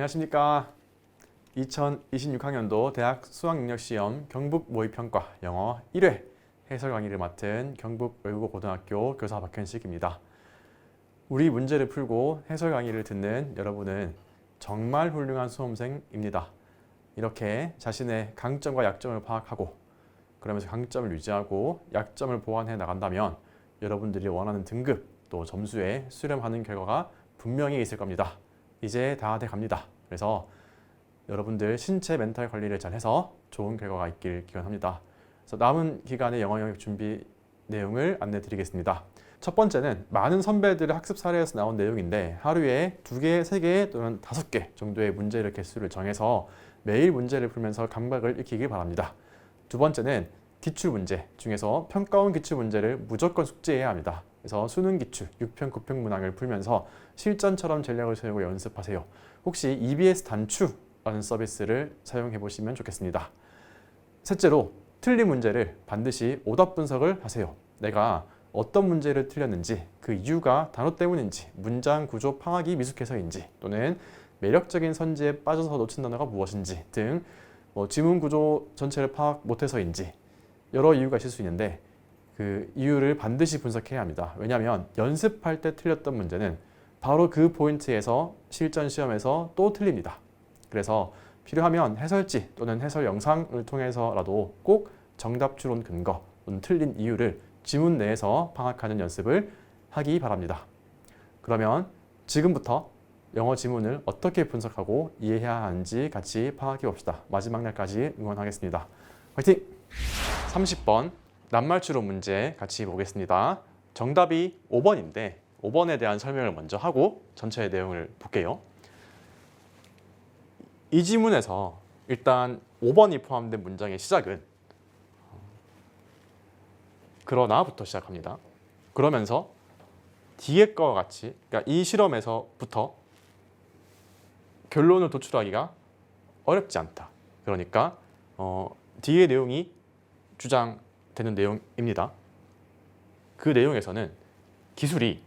안녕하십니까. 2026학년도 대학 수학능력시험 경북 모의평가 영어 1회 해설 강의를 맡은 경북 외국어고등학교 교사 박현식입니다. 우리 문제를 풀고 해설 강의를 듣는 여러분은 정말 훌륭한 수험생입니다. 이렇게 자신의 강점과 약점을 파악하고 그러면서 강점을 유지하고 약점을 보완해 나간다면 여러분들이 원하는 등급 또 점수에 수렴하는 결과가 분명히 있을 겁니다. 이제 다 돼갑니다. 그래서 여러분들 신체 멘탈 관리를 잘 해서 좋은 결과가 있길 기원합니다. 그래서 남은 기간의 영어 영역 준비 내용을 안내 드리겠습니다. 첫 번째는 많은 선배들의 학습 사례에서 나온 내용인데 하루에 2개, 3개 또는 5개 정도의 문제를 개수를 정해서 매일 문제를 풀면서 감각을 익히길 바랍니다. 두 번째는 기출문제 중에서 평가원 기출문제를 무조건 숙지해야 합니다. 그래서 수능 기출 6평, 9평 문항을 풀면서 실전처럼 전략을 세우고 연습하세요. 혹시 EBS 단추라는 서비스를 사용해 보시면 좋겠습니다. 셋째로 틀린 문제를 반드시 오답 분석을 하세요. 내가 어떤 문제를 틀렸는지, 그 이유가 단어 때문인지, 문장 구조 파악이 미숙해서인지, 또는 매력적인 선지에 빠져서 놓친 단어가 무엇인지 등 지문 구조 전체를 파악 못해서인지 여러 이유가 있을 수 있는데 그 이유를 반드시 분석해야 합니다. 왜냐하면 연습할 때 틀렸던 문제는 바로 그 포인트에서 실전 시험에서 또 틀립니다. 그래서 필요하면 해설지 또는 해설 영상을 통해서라도 꼭 정답 추론 근거 또는 틀린 이유를 지문 내에서 파악하는 연습을 하기 바랍니다. 그러면 지금부터 영어 지문을 어떻게 분석하고 이해해야 하는지 같이 파악해 봅시다. 마지막 날까지 응원하겠습니다. 화이팅! 30번 낱말 추론 문제 같이 보겠습니다. 정답이 5번인데 5번에 대한 설명을 먼저 하고 전체 내용을 볼게요. 이 지문에서 일단 5번이 포함된 문장의 시작은 그러나부터 시작합니다. 그러면서 뒤에 거와 같이 그러니까 이 실험에서부터 결론을 도출하기가 어렵지 않다. 그러니까 뒤의 내용이 주장되는 내용입니다. 그 내용에서는 기술이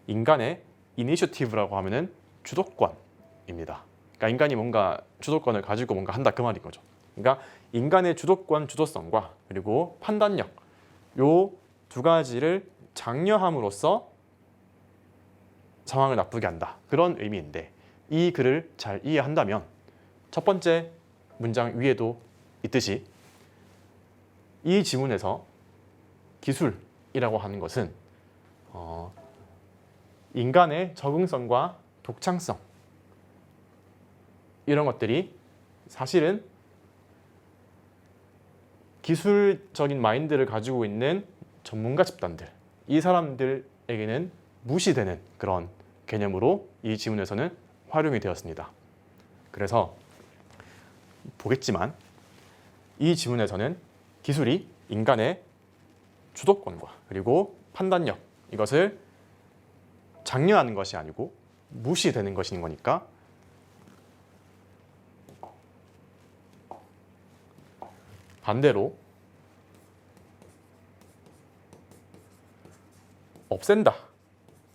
인간의 이니셔티브라고 하면은 주도권입니다. 그러니까 인간이 뭔가 주도권을 가지고 뭔가 한다 그 말인 거죠. 그러니까 인간의 주도권, 주도성과 그리고 판단력 요 두 가지를 장려함으로써 상황을 나쁘게 한다. 그런 의미인데 이 글을 잘 이해한다면 첫 번째 문장 위에도 있듯이 이 지문에서 기술이라고 하는 것은 인간의 적응성과 독창성 이런 것들이 사실은 기술적인 마인드를 가지고 있는 전문가 집단들 이 사람들에게는 무시되는 그런 개념으로 이 지문에서는 활용이 되었습니다. 그래서 보겠지만 이 지문에서는 기술이 인간의 주도권과 그리고 판단력 이것을 장려하는 것이 아니고 무시되는 것인 거니까 반대로 없앤다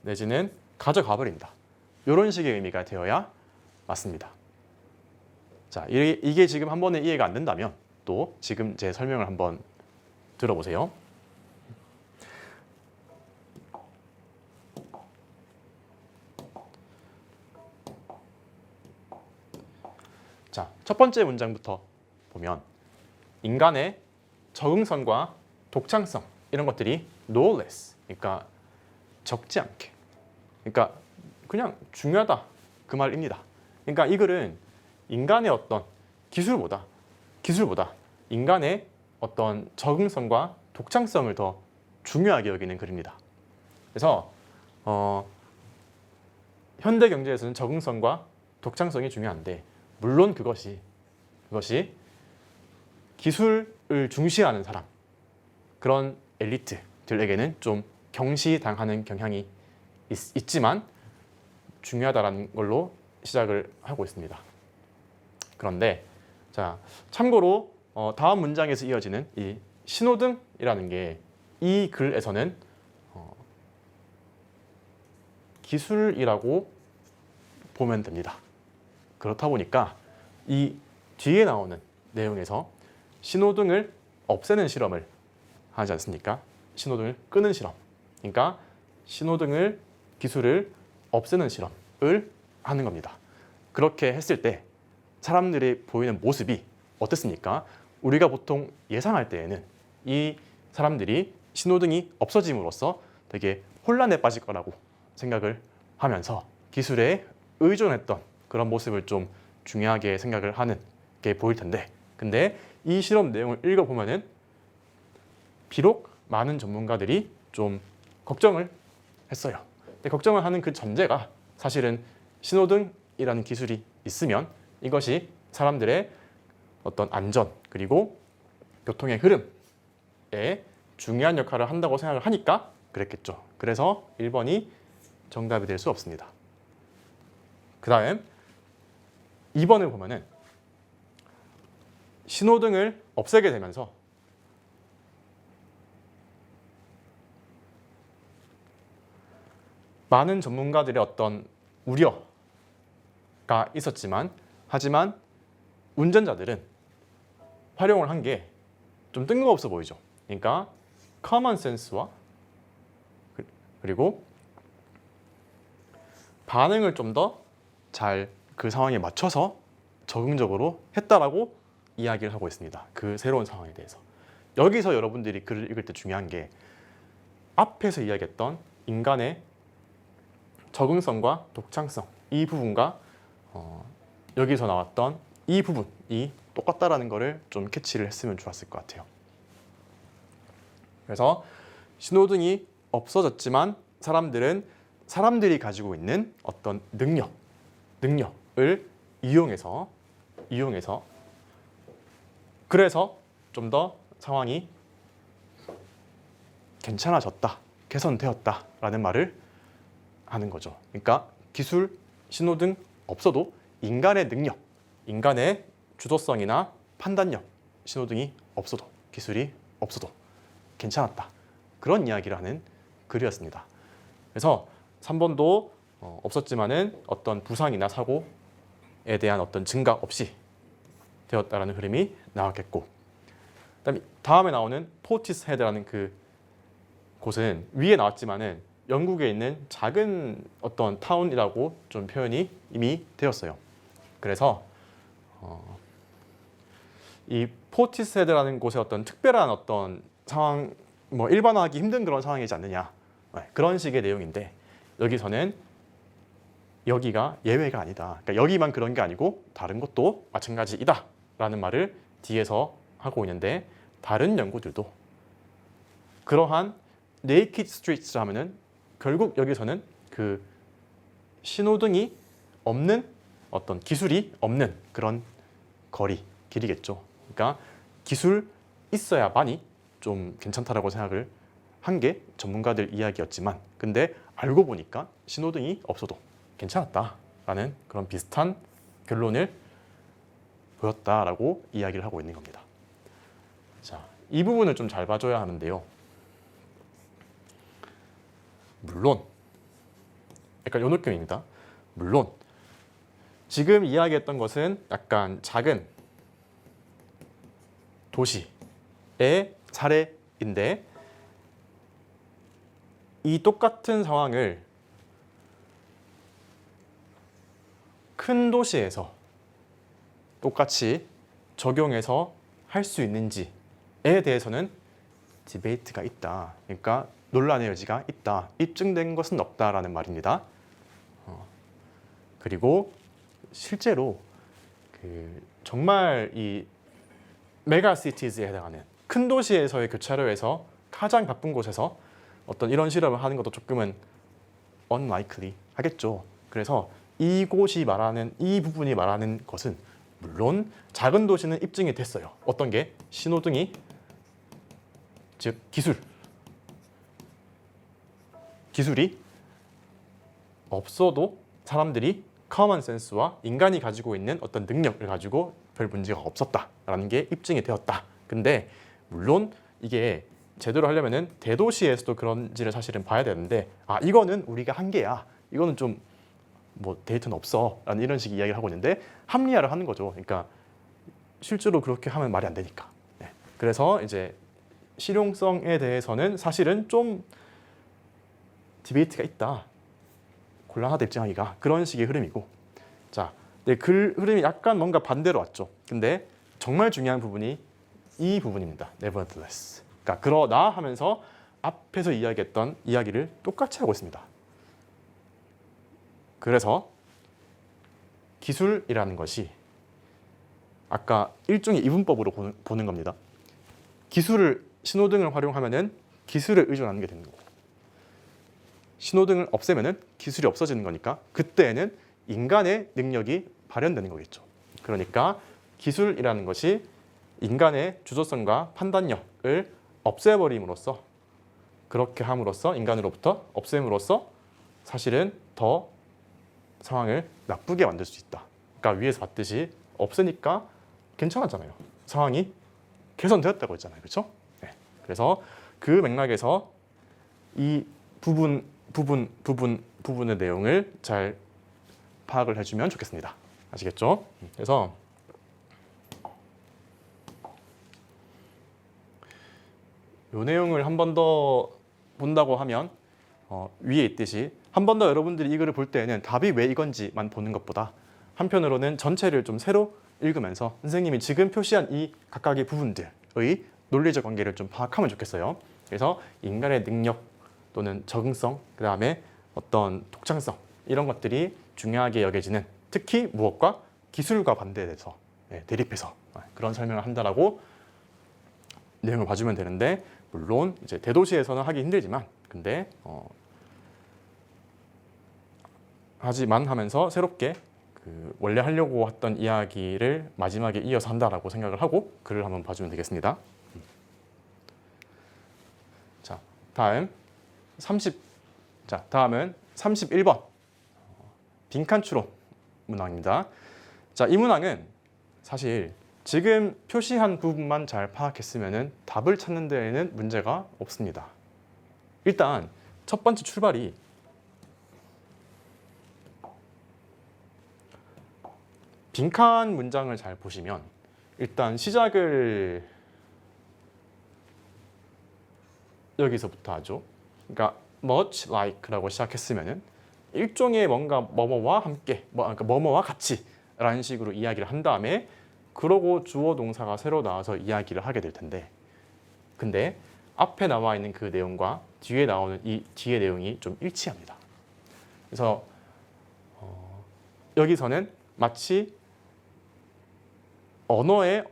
내지는 가져가 버린다. 이런 식의 의미가 되어야 맞습니다. 자, 이게 지금 한 번에 이해가 안 된다면 또 지금 제 설명을 한번 들어보세요. 자, 첫 번째 문장부터 보면 인간의 적응성과 독창성 이런 것들이 no less, 그러니까 적지 않게, 그러니까 그냥 중요하다 그 말입니다. 그러니까 이 글은 인간의 어떤 기술보다 인간의 어떤 적응성과 독창성을 더 중요하게 여기는 글입니다. 그래서 현대 경제에서는 적응성과 독창성이 중요한데 물론 그것이 기술을 중시하는 사람 그런 엘리트들에게는 좀 경시당하는 경향이 있지만 중요하다라는 걸로 시작을 하고 있습니다. 그런데 자 참고로 다음 문장에서 이어지는 이 신호등이라는 게 이 글에서는 기술이라고 보면 됩니다. 그렇다 보니까 이 뒤에 나오는 내용에서 신호등을 없애는 실험을 하지 않습니까? 신호등을 끄는 실험. 그러니까 신호등을 기술을 없애는 실험을 하는 겁니다. 그렇게 했을 때 사람들이 보이는 모습이 어땠습니까? 우리가 보통 예상할 때에는 이 사람들이 신호등이 없어짐으로써 되게 혼란에 빠질 거라고 생각을 하면서 기술에 의존했던 그런 모습을 좀 중요하게 생각을 하는 게 보일 텐데, 근데 이 실험 내용을 읽어보면은 비록 많은 전문가들이 좀 걱정을 했어요. 근데 걱정을 하는 그 전제가 사실은 신호등이라는 기술이 있으면 이것이 사람들의 어떤 안전 그리고 교통의 흐름에 중요한 역할을 한다고 생각을 하니까 그랬겠죠. 그래서 1번이 정답이 될 수 없습니다. 그 다음 2번을 보면은 신호등을 없애게 되면서 많은 전문가들의 어떤 우려가 있었지만 하지만 운전자들은 활용을 한 게 좀 뜬금없어 보이죠. 그러니까 커먼 센스와 그리고 반응을 좀 더 잘 그 상황에 맞춰서 적응적으로 했다라고 이야기를 하고 있습니다. 그 새로운 상황에 대해서. 여기서 여러분들이 글을 읽을 때 중요한 게 앞에서 이야기했던 인간의 적응성과 독창성 이 부분과 여기서 나왔던 이 부분이 똑같다라는 거를 좀 캐치를 했으면 좋았을 것 같아요. 그래서 신호등이 없어졌지만 사람들이 가지고 있는 어떤 능력을 이용해서 그래서 좀 더 상황이 괜찮아졌다, 개선되었다라는 말을 하는 거죠. 그러니까 기술, 신호등 없어도 인간의 능력, 인간의 주도성이나 판단력, 신호등이 없어도 기술이 없어도 괜찮았다. 그런 이야기를 하는 글이었습니다. 그래서 3번도 없었지만은 어떤 부상이나 사고에 대한 어떤 증가 없이 되었다라는 흐름이 나왔겠고, 그다음에 다음에 나오는 포티스헤드라는 그 곳은 위에 나왔지만은 영국에 있는 작은 어떤 타운이라고 좀 표현이 이미 되었어요. 그래서 이 포티스헤드라는 곳의 어떤 특별한 어떤 상황, 뭐 일반화하기 힘든 그런 상황이지 않느냐, 그런 식의 내용인데 여기서는 여기가 예외가 아니다. 그러니까 여기만 그런 게 아니고 다른 곳도 마찬가지이다라는 말을 뒤에서 하고 있는데 다른 연구들도 그러한 네이키드 스트리트를 하면은 결국 여기서는 그 신호등이 없는 어떤 기술이 없는 그런 거리, 길이겠죠. 그러니까 기술 있어야만이 좀 괜찮다라고 생각을 한 게 전문가들 이야기였지만 근데 알고 보니까 신호등이 없어도 괜찮았다라는 그런 비슷한 결론을 보였다라고 이야기를 하고 있는 겁니다. 자, 이 부분을 좀 잘 봐줘야 하는데요. 물론 약간 요 느낌입니다. 물론 지금 이야기했던 것은 약간 작은 도시의 사례인데 이 똑같은 상황을 큰 도시에서 똑같이 적용해서 할 수 있는지에 대해서는 디베이트가 있다. 그러니까 논란의 여지가 있다. 입증된 것은 없다라는 말입니다. 그리고 실제로 정말 이 메가시티즈에 해당하는 큰 도시에서의 교차로에서 가장 바쁜 곳에서 어떤 이런 실험을 하는 것도 조금은 unlikely 하겠죠. 그래서 이곳이 말하는 이 부분이 말하는 것은 물론 작은 도시는 입증이 됐어요. 어떤 게 신호등이 즉 기술이 없어도 사람들이 커먼 센스와 인간이 가지고 있는 어떤 능력을 가지고 별 문제가 없었다라는 게 입증이 되었다. 근데 물론 이게 제대로 하려면은 대도시에서도 그런지를 사실은 봐야 되는데 이거는 우리가 한계야. 이거는 좀 뭐 데이터는 없어 라는 이런 식의 이야기를 하고 있는데 합리화를 하는 거죠. 그러니까 실제로 그렇게 하면 말이 안 되니까. 네. 그래서 이제 실용성에 대해서는 사실은 좀 디베이트가 있다. 곤란하다 입증하기가. 그런 식의 흐름이고. 자, 네, 그 흐름이 약간 뭔가 반대로 왔죠. 근데 정말 중요한 부분이 이 부분입니다. nevertheless. 그러니까 그러나 하면서 앞에서 이야기했던 이야기를 똑같이 하고 있습니다. 그래서 기술이라는 것이 아까 일종의 이분법으로 보는 겁니다. 기술을 신호등을 활용하면은 기술에 의존하는 게 되는 거고 신호등을 없애면은 기술이 없어지는 거니까 그때에는 인간의 능력이 발현되는 거겠죠. 그러니까 기술이라는 것이 인간의 주도성과 판단력을 없애버림으로써 그렇게 함으로써 인간으로부터 없앰으로써 사실은 더 상황을 나쁘게 만들 수 있다. 그러니까 위에서 봤듯이 없으니까 괜찮았잖아요. 상황이 개선되었다고 했잖아요. 그렇죠? 네. 그래서 그 맥락에서 이 부분의 내용을 잘 파악을 해주면 좋겠습니다. 아시겠죠? 그래서 이 내용을 한 번 더 본다고 하면 위에 있듯이 한 번 더 여러분들이 이 글을 볼 때에는 답이 왜 이건지만 보는 것보다 한편으로는 전체를 좀 새로 읽으면서 선생님이 지금 표시한 이 각각의 부분들의 논리적 관계를 좀 파악하면 좋겠어요. 그래서 인간의 능력 또는 적응성, 그 다음에 어떤 독창성 이런 것들이 중요하게 여겨지는 특히 무엇과 기술과 반대돼서 대립해서 그런 설명을 한다라고 내용을 봐주면 되는데 물론 이제 대도시에서는 하기 힘들지만 근데 하지만 하면서 새롭게 그 원래 하려고 했던 이야기를 마지막에 이어서 한다라고 생각을 하고 글을 한번 봐주면 되겠습니다. 자, 다음은 31번 빈칸 추론 문항입니다. 자, 이 문항은 사실 지금 표시한 부분만 잘 파악했으면 답을 찾는 데에는 문제가 없습니다. 일단 첫 번째 출발이 빈칸 문장을 잘 보시면 일단 시작을 여기서부터 하죠. 그러니까 much like라고 시작했으면은 일종의 뭔가 뭐뭐와 함께, 그러니까 뭐뭐와 같이라는 식으로 이야기를 한 다음에 그러고 주어 동사가 새로 나와서 이야기를 하게 될 텐데, 근데 앞에 나와 있는 그 내용과 뒤에 나오는 이 뒤의 내용이 좀 일치합니다. 그래서 여기서는 마치 언어의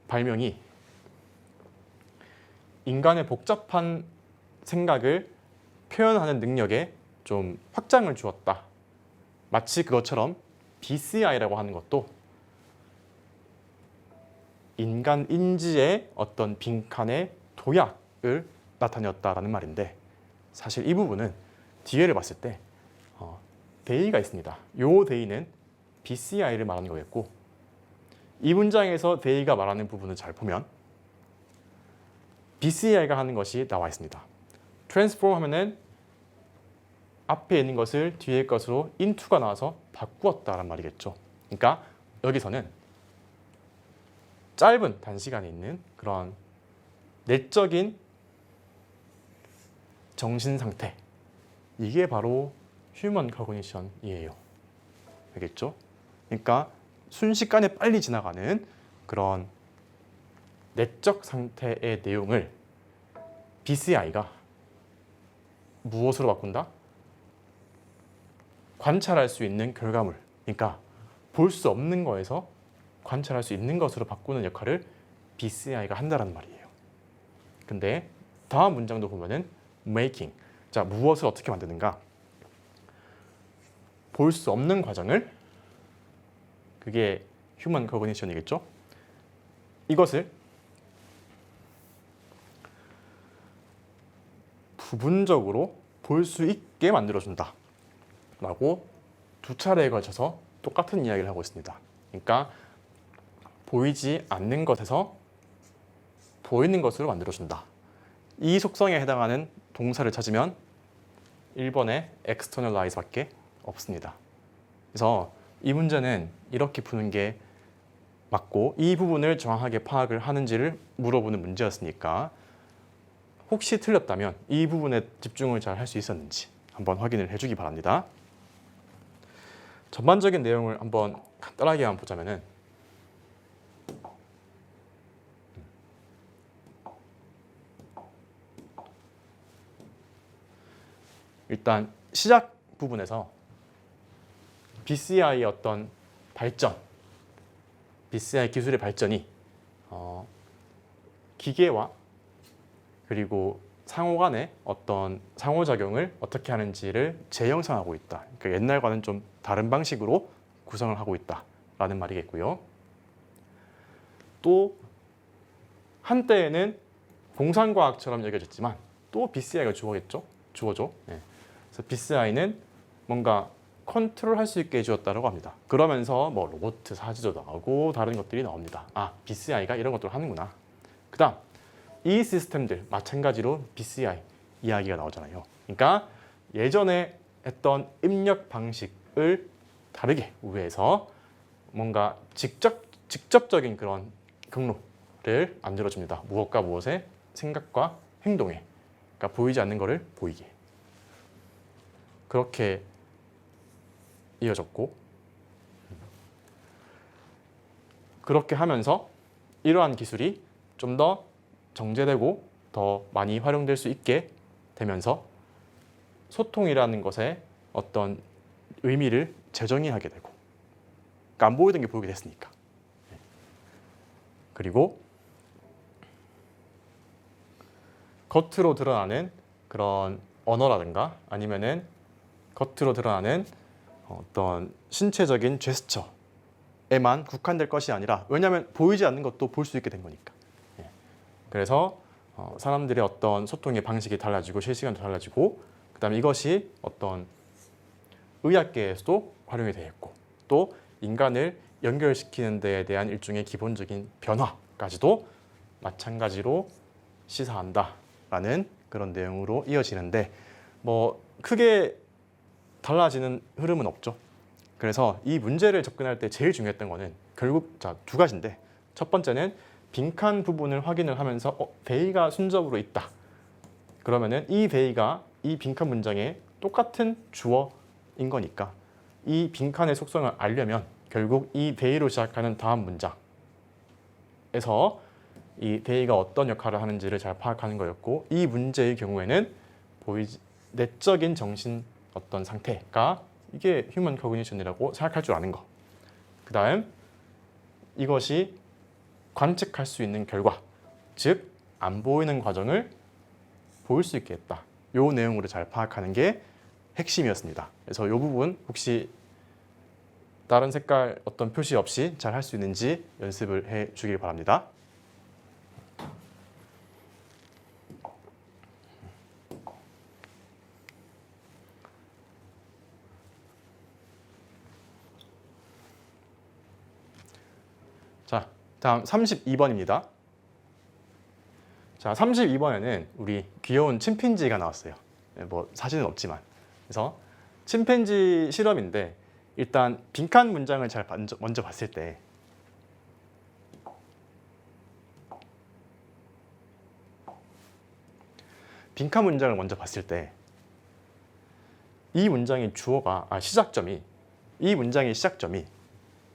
발명이 인간의 복잡한 생각을 표현하는 능력에 좀 확장을 주었다. 마치 그것처럼 BCI라고 하는 것도 인간 인지의 어떤 빈칸의 도약을 나타내었다라는 말인데, 사실 이 부분은 뒤에를 봤을 때 대의가 있습니다. 요 대의는 BCI를 말하는 거겠고, 이 문장에서 대의가 말하는 부분을 잘 보면 BCI가 하는 것이 나와 있습니다. transform 하면은 앞에 있는 것을 뒤에 것으로 into가 나와서 바꾸었다란 말이겠죠. 그러니까 여기서는 짧은 단시간에 있는 그런 내적인 정신 상태, 이게 바로 휴먼 커그니션이에요. 알겠죠? 그러니까 순식간에 빨리 지나가는 그런 내적 상태의 내용을 BCI가 무엇으로 바꾼다? 관찰할 수 있는 결과물, 그러니까 볼 수 없는 거에서 관찰할 수 있는 것으로 바꾸는 역할을 BCI가 한다는 말이에요. 근데 다음 문장도 보면은 making, 자, 무엇을 어떻게 만드는가? 볼 수 없는 과정을, 그게 휴먼 커그니션이겠죠? 이것을 부분적으로 볼 수 있게 만들어준다 라고 두 차례에 걸쳐서 똑같은 이야기를 하고 있습니다. 그러니까 보이지 않는 것에서 보이는 것으로 만들어준다. 이 속성에 해당하는 동사를 찾으면 1번의 externalize밖에 없습니다. 그래서 이 문제는 이렇게 푸는 게 맞고 이 부분을 정확하게 파악을 하는지를 물어보는 문제였으니까 혹시 틀렸다면 이 부분에 집중을 잘 할 수 있었는지 한번 확인을 해주기 바랍니다. 전반적인 내용을 한번 간단하게만 보자면은 일단 시작 부분에서 BCI의 어떤 발전, BCI 기술의 발전이 기계와 그리고 상호 간의 어떤 상호작용을 어떻게 하는지를 재형성하고 있다. 그러니까 옛날과는 좀 다른 방식으로 구성을 하고 있다라는 말이겠고요. 또 한때에는 공상과학처럼 여겨졌지만 또 BCI가 주어죠. 네. 그래서 BCI는 뭔가 컨트롤할 수 있게 해주었다고 합니다. 그러면서 뭐 로봇 사지도 나오고 다른 것들이 나옵니다. 아, BCI가 이런 것들을 하는구나. 그 다음 이 시스템들 마찬가지로 BCI 이야기가 나오잖아요. 그러니까 예전에 했던 입력 방식을 다르게 우회해서 뭔가 직접적인 그런 경로를 만들어줍니다. 무엇과 무엇의 생각과 행동에, 그러니까 보이지 않는 것을 보이게. 그렇게 이어졌고 그렇게 하면서 이러한 기술이 좀 더 정제되고 더 많이 활용될 수 있게 되면서 소통이라는 것에 어떤 의미를 재정의하게 되고 그러니까 안 보이던 게 보이게 됐으니까. 그리고 겉으로 드러나는 그런 언어라든가 아니면은 겉으로 드러나는 어떤 신체적인 제스처에만 국한될 것이 아니라 왜냐하면 보이지 않는 것도 볼 수 있게 된 거니까. 그래서 사람들의 어떤 소통의 방식이 달라지고 실시간도 달라지고 그다음에 이것이 어떤 의학계에서도 활용이 되었고 또 인간을 연결시키는 데에 대한 일종의 기본적인 변화까지도 마찬가지로 시사한다라는 그런 내용으로 이어지는데 뭐 크게 달라지는 흐름은 없죠. 그래서 이 문제를 접근할 때 제일 중요했던 거는 결국 두 가지인데 첫 번째는 빈칸 부분을 확인을 하면서 베이가 순접으로 있다. 그러면은 이 베이가 이 빈칸 문장에 똑같은 주어인 거니까 이 빈칸의 속성을 알려면 결국 이 베이로 시작하는 다음 문장에서 이 베이가 어떤 역할을 하는지를 잘 파악하는 거였고 이 문제의 경우에는 내적인 정신 어떤 상태가 이게 휴먼 커그니션이라고 생각할 줄 아는 거. 그 다음 이것이 관측할 수 있는 결과, 즉 안 보이는 과정을 보일 수 있게 했다. 이 내용으로 잘 파악하는 게 핵심이었습니다. 그래서 이 부분 혹시 다른 색깔 어떤 표시 없이 잘 할 수 있는지 연습을 해 주길 바랍니다. 자, 다음 32번입니다. 자, 32번에는 우리 귀여운 침팬지가 나왔어요. 뭐 사진은 없지만. 그래서 침팬지 실험인데 일단 빈칸 문장을 잘 먼저 봤을 때 빈칸 문장을 먼저 봤을 때 이 문장의 시작점이 이 문장의 시작점이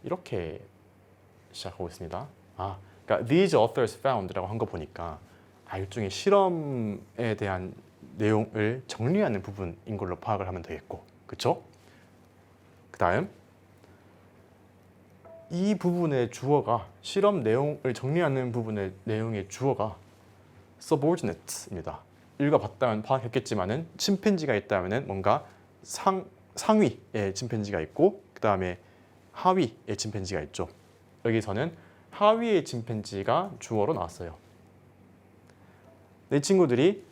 이렇게 시작하고 있습니다. 그러니까 these authors found라고 한 거 보니까 일종의 실험에 대한 내용을 정리하는 부분인 걸로 파악을 하면 되겠고, 그렇죠? 그 다음 이 부분의 주어가 실험 내용을 정리하는 부분의 내용의 주어가 subordinate입니다. 읽어봤다면 파악했겠지만은 침팬지가 있다면은 뭔가 상위의 침팬지가 있고 그 다음에 하위의 침팬지가 있죠. 여기서는 하위의 침팬지가 주어로 나왔어요. 내 친구들이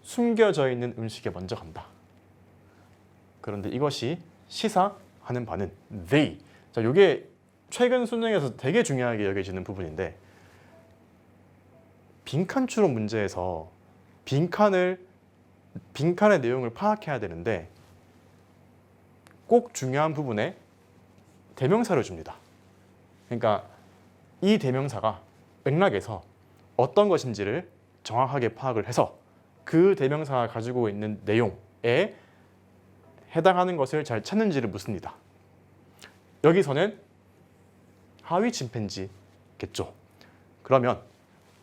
숨겨져 있는 음식에 먼저 간다. 그런데 이것이 시사하는 바는 they. 자, 이게 최근 수능에서 되게 중요하게 여겨지는 부분인데 빈칸 추론 문제에서 빈칸의 내용을 파악해야 되는데 꼭 중요한 부분에 대명사를 줍니다. 그러니까 이 대명사가 맥락에서 어떤 것인지를 정확하게 파악을 해서 그 대명사가 가지고 있는 내용에 해당하는 것을 잘 찾는지를 묻습니다. 여기서는 하위 침팬지겠죠. 그러면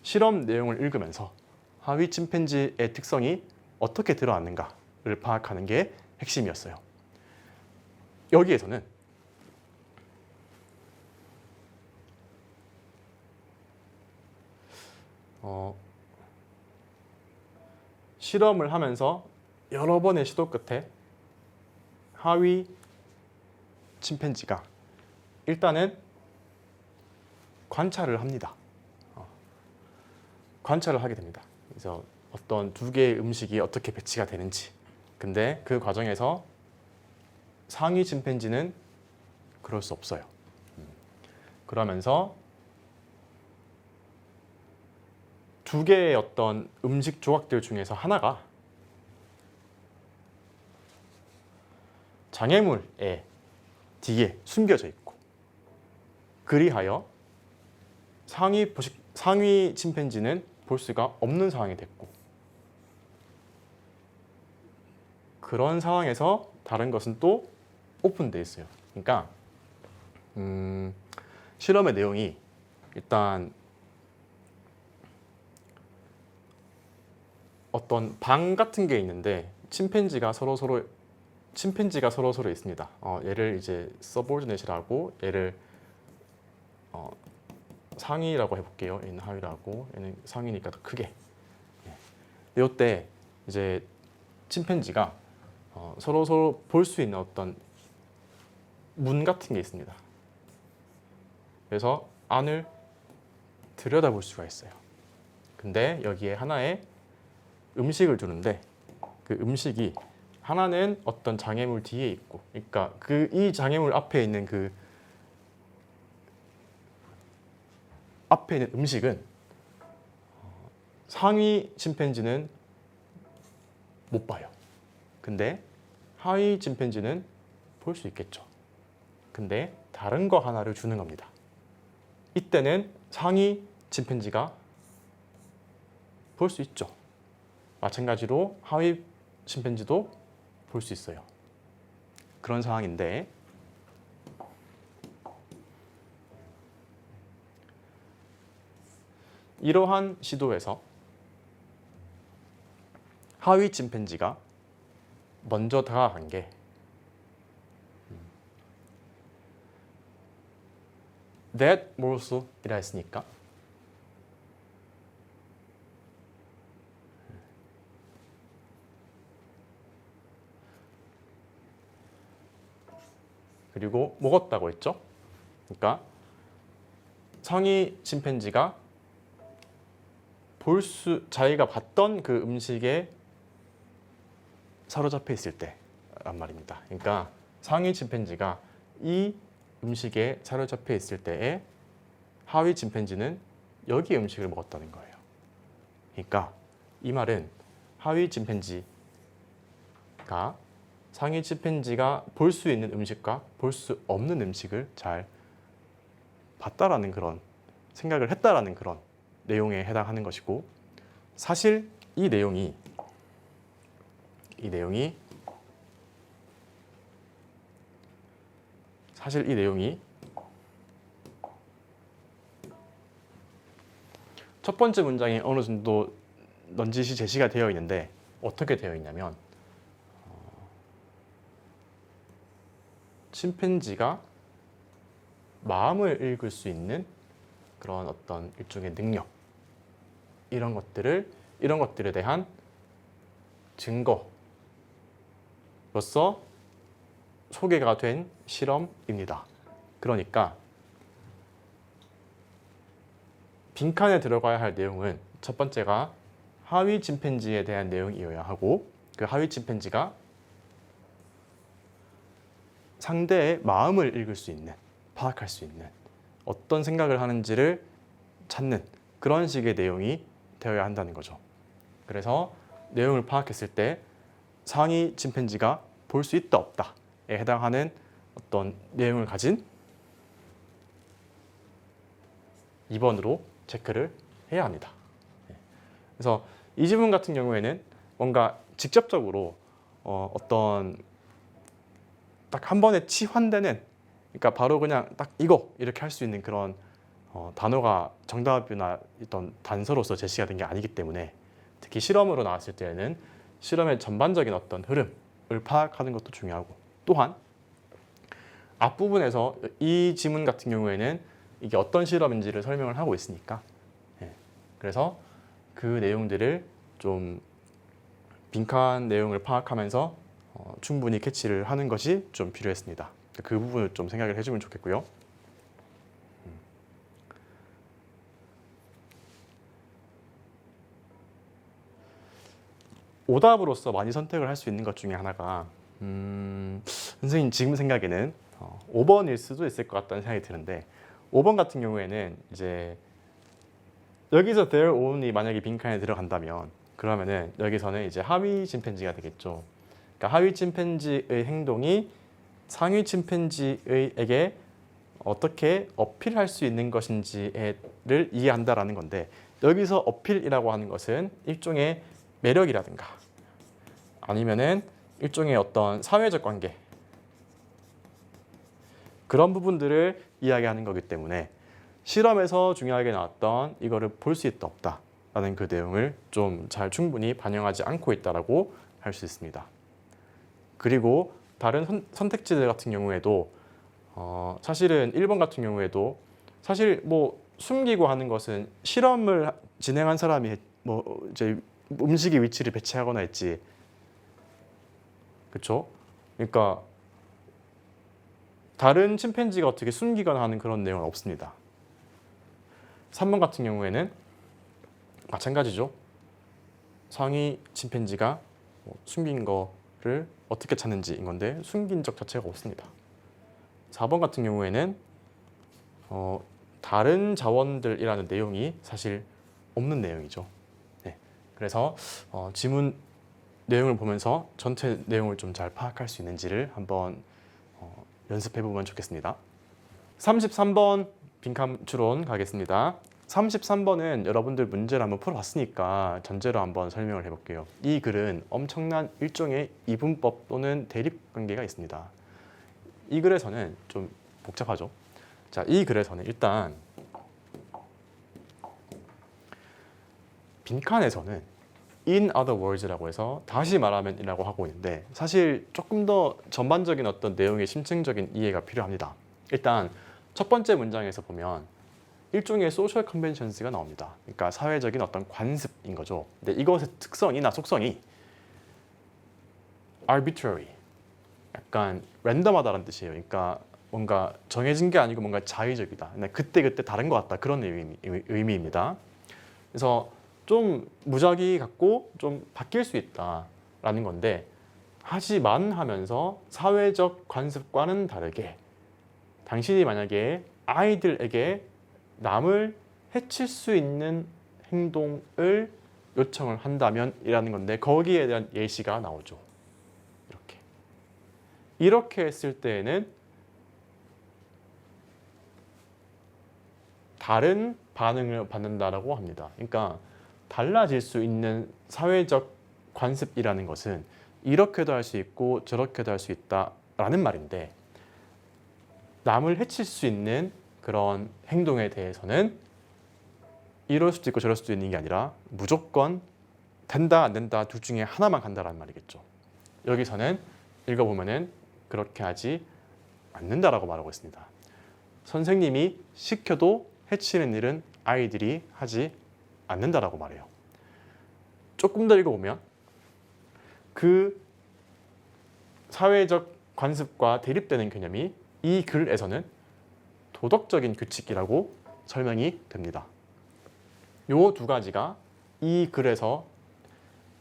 실험 내용을 읽으면서 하위 침팬지의 특성이 어떻게 드러났는가를 파악하는 게 핵심이었어요. 여기에서는 실험을 하면서 여러 번의 시도 끝에 하위 침팬지가 일단은 관찰을 합니다. 관찰을 하게 됩니다. 그래서 어떤 두 개의 음식이 어떻게 배치가 되는지. 근데 그 과정에서 상위 침팬지는 그럴 수 없어요. 그러면서 두 개의 어떤 음식 조각들 중에서 하나가 장애물의 뒤에 숨겨져 있고, 그리하여 상위 침팬지는 볼 수가 없는 상황이 됐고, 그런 상황에서 다른 것은 또 오픈되어 있어요. 그러니까 실험의 내용이 일단 어떤 방 같은 게 있는데 침팬지가 서로 있습니다. 얘를 이제 서보르디네이트라고, 얘를 상위라고 해볼게요. 얘는 하위라고, 얘는 상위니까 더 크게. 이때 이제 침팬지가 서로 볼 수 있는 어떤 문 같은 게 있습니다. 그래서 안을 들여다볼 수가 있어요. 근데 여기에 하나의 음식을 두는데 그 음식이 하나는 어떤 장애물 뒤에 있고, 그러니까 이 장애물 앞에 있는 그 앞에 있는 음식은 상위 침팬지는 못 봐요. 근데 하위 침팬지는 볼 수 있겠죠. 근데 다른 거 하나를 주는 겁니다. 이때는 상위 침팬지가 볼 수 있죠. 마찬가지로 하위 침팬지도 볼 수 있어요. 그런 상황인데, 이러한 시도에서 하위 침팬지가 먼저 다가간 게 that morse이라 했으니까 그리고 먹었다고 했죠. 그러니까 상위 침팬지가 자기가 봤던 그 음식에 사로잡혀 있을 때란 말입니다. 그러니까 상위 침팬지가 이 음식에 사로잡혀 있을 때에 하위 침팬지는 여기 음식을 먹었다는 거예요. 그러니까 이 말은 하위 침팬지가 상위 침팬지가 볼 수 있는 음식과 볼 수 없는 음식을 잘 봤다라는 그런 생각을 했다라는 그런 내용에 해당하는 것이고, 사실 이 내용이 첫 번째 문장에 어느 정도 넌지시 제시가 되어 있는데, 어떻게 되어 있냐면 침팬지가 마음을 읽을 수 있는 그런 어떤 일종의 능력, 이런 것들에 대한 증거로서 소개가 된 실험입니다. 그러니까 빈칸에 들어가야 할 내용은 첫 번째가 하위 침팬지에 대한 내용이어야 하고, 그 하위 침팬지가 상대의 마음을 읽을 수 있는, 파악할 수 있는, 어떤 생각을 하는지를 찾는 그런 식의 내용이 되어야 한다는 거죠. 그래서 내용을 파악했을 때 상위 침팬지가 볼 수 있다 없다에 해당하는 어떤 내용을 가진 2번으로 체크를 해야 합니다. 그래서 이 지문 같은 경우에는 뭔가 직접적으로 어떤 딱 한 번에 치환되는, 그러니까 바로 그냥 딱 이거 이렇게 할 수 있는 그런 단어가 정답이나 어떤 단서로서 제시가 된 게 아니기 때문에, 특히 실험으로 나왔을 때에는 실험의 전반적인 어떤 흐름을 파악하는 것도 중요하고, 또한 앞부분에서 이 지문 같은 경우에는 이게 어떤 실험인지를 설명을 하고 있으니까, 그래서 그 내용들을 좀 빈칸 내용을 파악하면서 충분히 캐치를 하는 것이 좀 필요했습니다. 그 부분을 좀 생각을 해주면 좋겠고요. 오답으로서 많이 선택을 할 수 있는 것 중에 하나가 선생님 지금 생각에는 5번일 수도 있을 것 같다는 생각이 드는데, 5번 같은 경우에는 이제 여기서 there only 만약에 빈칸에 들어간다면, 그러면은 여기서는 이제 하위 침팬지가 되겠죠. 그러니까 하위 침팬지의 행동이 상위 침팬지에게 어떻게 어필할 수 있는 것인지를 이해한다라는 건데, 여기서 어필이라고 하는 것은 일종의 매력이라든가 아니면은 일종의 어떤 사회적 관계, 그런 부분들을 이야기하는 거기 때문에 실험에서 중요하게 나왔던 이거를 볼 수 있다 없다라는 그 내용을 좀 잘 충분히 반영하지 않고 있다라고 할 수 있습니다. 그리고 다른 선택지들 같은 경우에도 사실은 1번 같은 경우에도 사실 뭐 숨기고 하는 것은 실험을 진행한 사람이 뭐 이제 음식의 위치를 배치하거나 했지, 그렇죠? 그러니까 다른 침팬지가 어떻게 숨기거나 하는 그런 내용은 없습니다. 3번 같은 경우에는 마찬가지죠. 상위 침팬지가 숨긴 거를 어떻게 찾는지인 건데 숨긴 적 자체가 없습니다. 4번 같은 경우에는 다른 자원들이라는 내용이 사실 없는 내용이죠. 네. 그래서 지문 내용을 보면서 전체 내용을 좀 잘 파악할 수 있는지를 한번 연습해 보면 좋겠습니다. 33번 빈칸 추론 가겠습니다. 33번은 여러분들 문제를 한번 풀어봤으니까 전제로 한번 설명을 해볼게요. 이 글은 엄청난 일종의 이분법 또는 대립관계가 있습니다. 이 글에서는 좀 복잡하죠. 자, 이 글에서는 일단 빈칸에서는 in other words라고 해서 다시 말하면이라고 하고 있는데, 사실 조금 더 전반적인 어떤 내용의 심층적인 이해가 필요합니다. 일단 첫 번째 문장에서 보면 일종의 social conventions가 나옵니다. 그러니까 사회적인 어떤 관습인 거죠. 근데 이것의 특성이나 속성이 arbitrary, 약간 랜덤하다는 뜻이에요. 그러니까 뭔가 정해진 게 아니고 뭔가 자의적이다. 그때 다른 것 같다. 그런 의미입니다. 그래서 좀 무작위 같고 좀 바뀔 수 있다라는 건데, 하지만 하면서 사회적 관습과는 다르게 당신이 만약에 아이들에게 남을 해칠 수 있는 행동을 요청을 한다면 이라는 건데, 거기에 대한 예시가 나오죠. 이렇게 했을 때에는 다른 반응을 받는다라고 합니다. 그러니까 달라질 수 있는 사회적 관습이라는 것은 이렇게도 할 수 있고 저렇게도 할 수 있다라는 말인데, 남을 해칠 수 있는 그런 행동에 대해서는 이럴 수도 있고 저럴 수도 있는 게 아니라 무조건 된다 안 된다 둘 중에 하나만 간다라는 말이겠죠. 여기서는 읽어보면은 그렇게 하지 않는다라고 말하고 있습니다. 선생님이 시켜도 해치는 일은 아이들이 하지 않는다라고 말해요. 조금 더 읽어보면 그 사회적 관습과 대립되는 개념이 이 글에서는 도덕적인 규칙이라고 설명이 됩니다. 요 두 가지가 이 글에서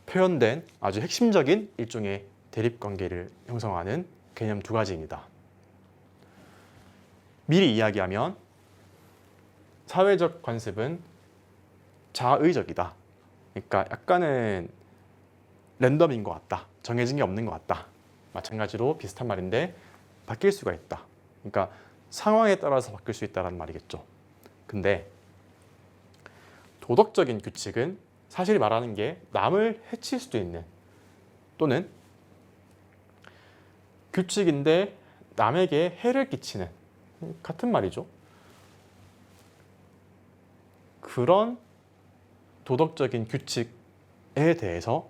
표현된 아주 핵심적인 일종의 대립관계를 형성하는 개념 두 가지입니다. 미리 이야기하면 사회적 관습은 자의적이다. 그러니까 약간은 랜덤인 것 같다. 정해진 게 없는 것 같다. 마찬가지로 비슷한 말인데 바뀔 수가 있다. 그러니까 상황에 따라서 바뀔 수 있다는 말이겠죠. 근데 도덕적인 규칙은 사실 말하는 게 남을 해칠 수도 있는 또는 규칙인데 남에게 해를 끼치는 같은 말이죠. 그런 도덕적인 규칙에 대해서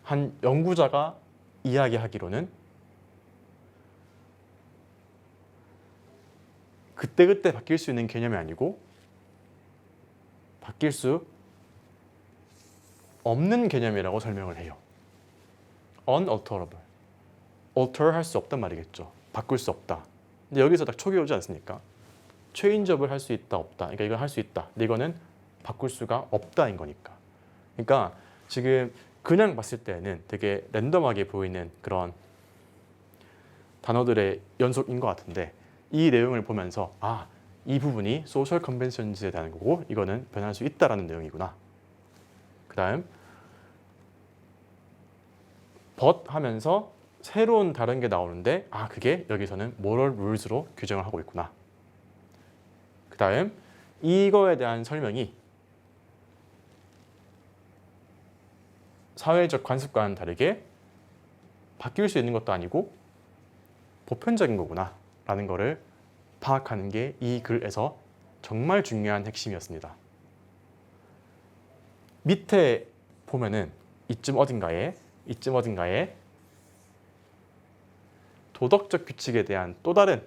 한 연구자가 이야기하기로는 그때그때 바뀔 수 있는 개념이 아니고 바뀔 수 없는 개념이라고 설명을 해요. unalterable. alter 할 수 없단 말이겠죠. 바꿀 수 없다. 근데 여기서 딱 촉이 오지 않습니까? changeable 할 수 있다, 없다. 그러니까 이건 할 수 있다. 근데 이거는 바꿀 수가 없다인 거니까. 그러니까 지금 그냥 봤을 때는 되게 랜덤하게 보이는 그런 단어들의 연속인 것 같은데 이 내용을 보면서 이 부분이 소셜 컨벤션즈에 대한 거고 이거는 변할 수 있다라는 내용이구나. 그 다음 but 하면서 새로운 다른 게 나오는데 그게 여기서는 moral rules로 규정을 하고 있구나. 그 다음 이거에 대한 설명이 사회적 관습과는 다르게 바뀔 수 있는 것도 아니고 보편적인 거구나 라는 거를 파악하는 게 이 글에서 정말 중요한 핵심이었습니다. 밑에 보면은 이쯤 어딘가에 도덕적 규칙에 대한 또 다른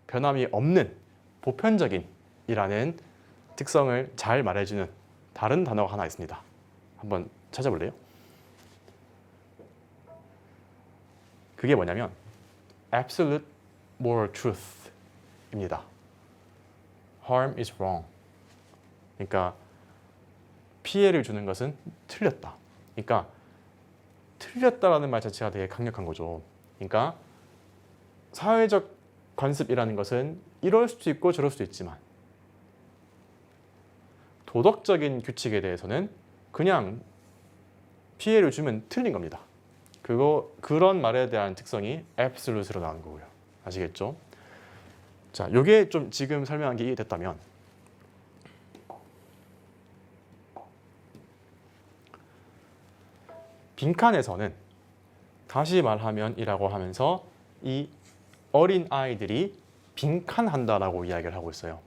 변함이 없는 보편적인 이라는 특성을 잘 말해주는 다른 단어가 하나 있습니다. 한번 찾아볼래요? 그게 뭐냐면 absolute moral truth입니다. harm is wrong. 그러니까 피해를 주는 것은 틀렸다. 그러니까 틀렸다라는 말 자체가 되게 강력한 거죠. 그러니까 사회적 관습이라는 것은 이럴 수도 있고 저럴 수도 있지만 도덕적인 규칙에 대해서는 그냥 피해를 주면 틀린 겁니다. 그런 말에 대한 특성이 absolute로 나오는 거고요. 아시겠죠? 자, 요게 좀 지금 설명한 게 이해됐다면 빈칸에서는 다시 말하면이라고 하면서 이 어린 아이들이 빈칸한다라고 이야기를 하고 있어요.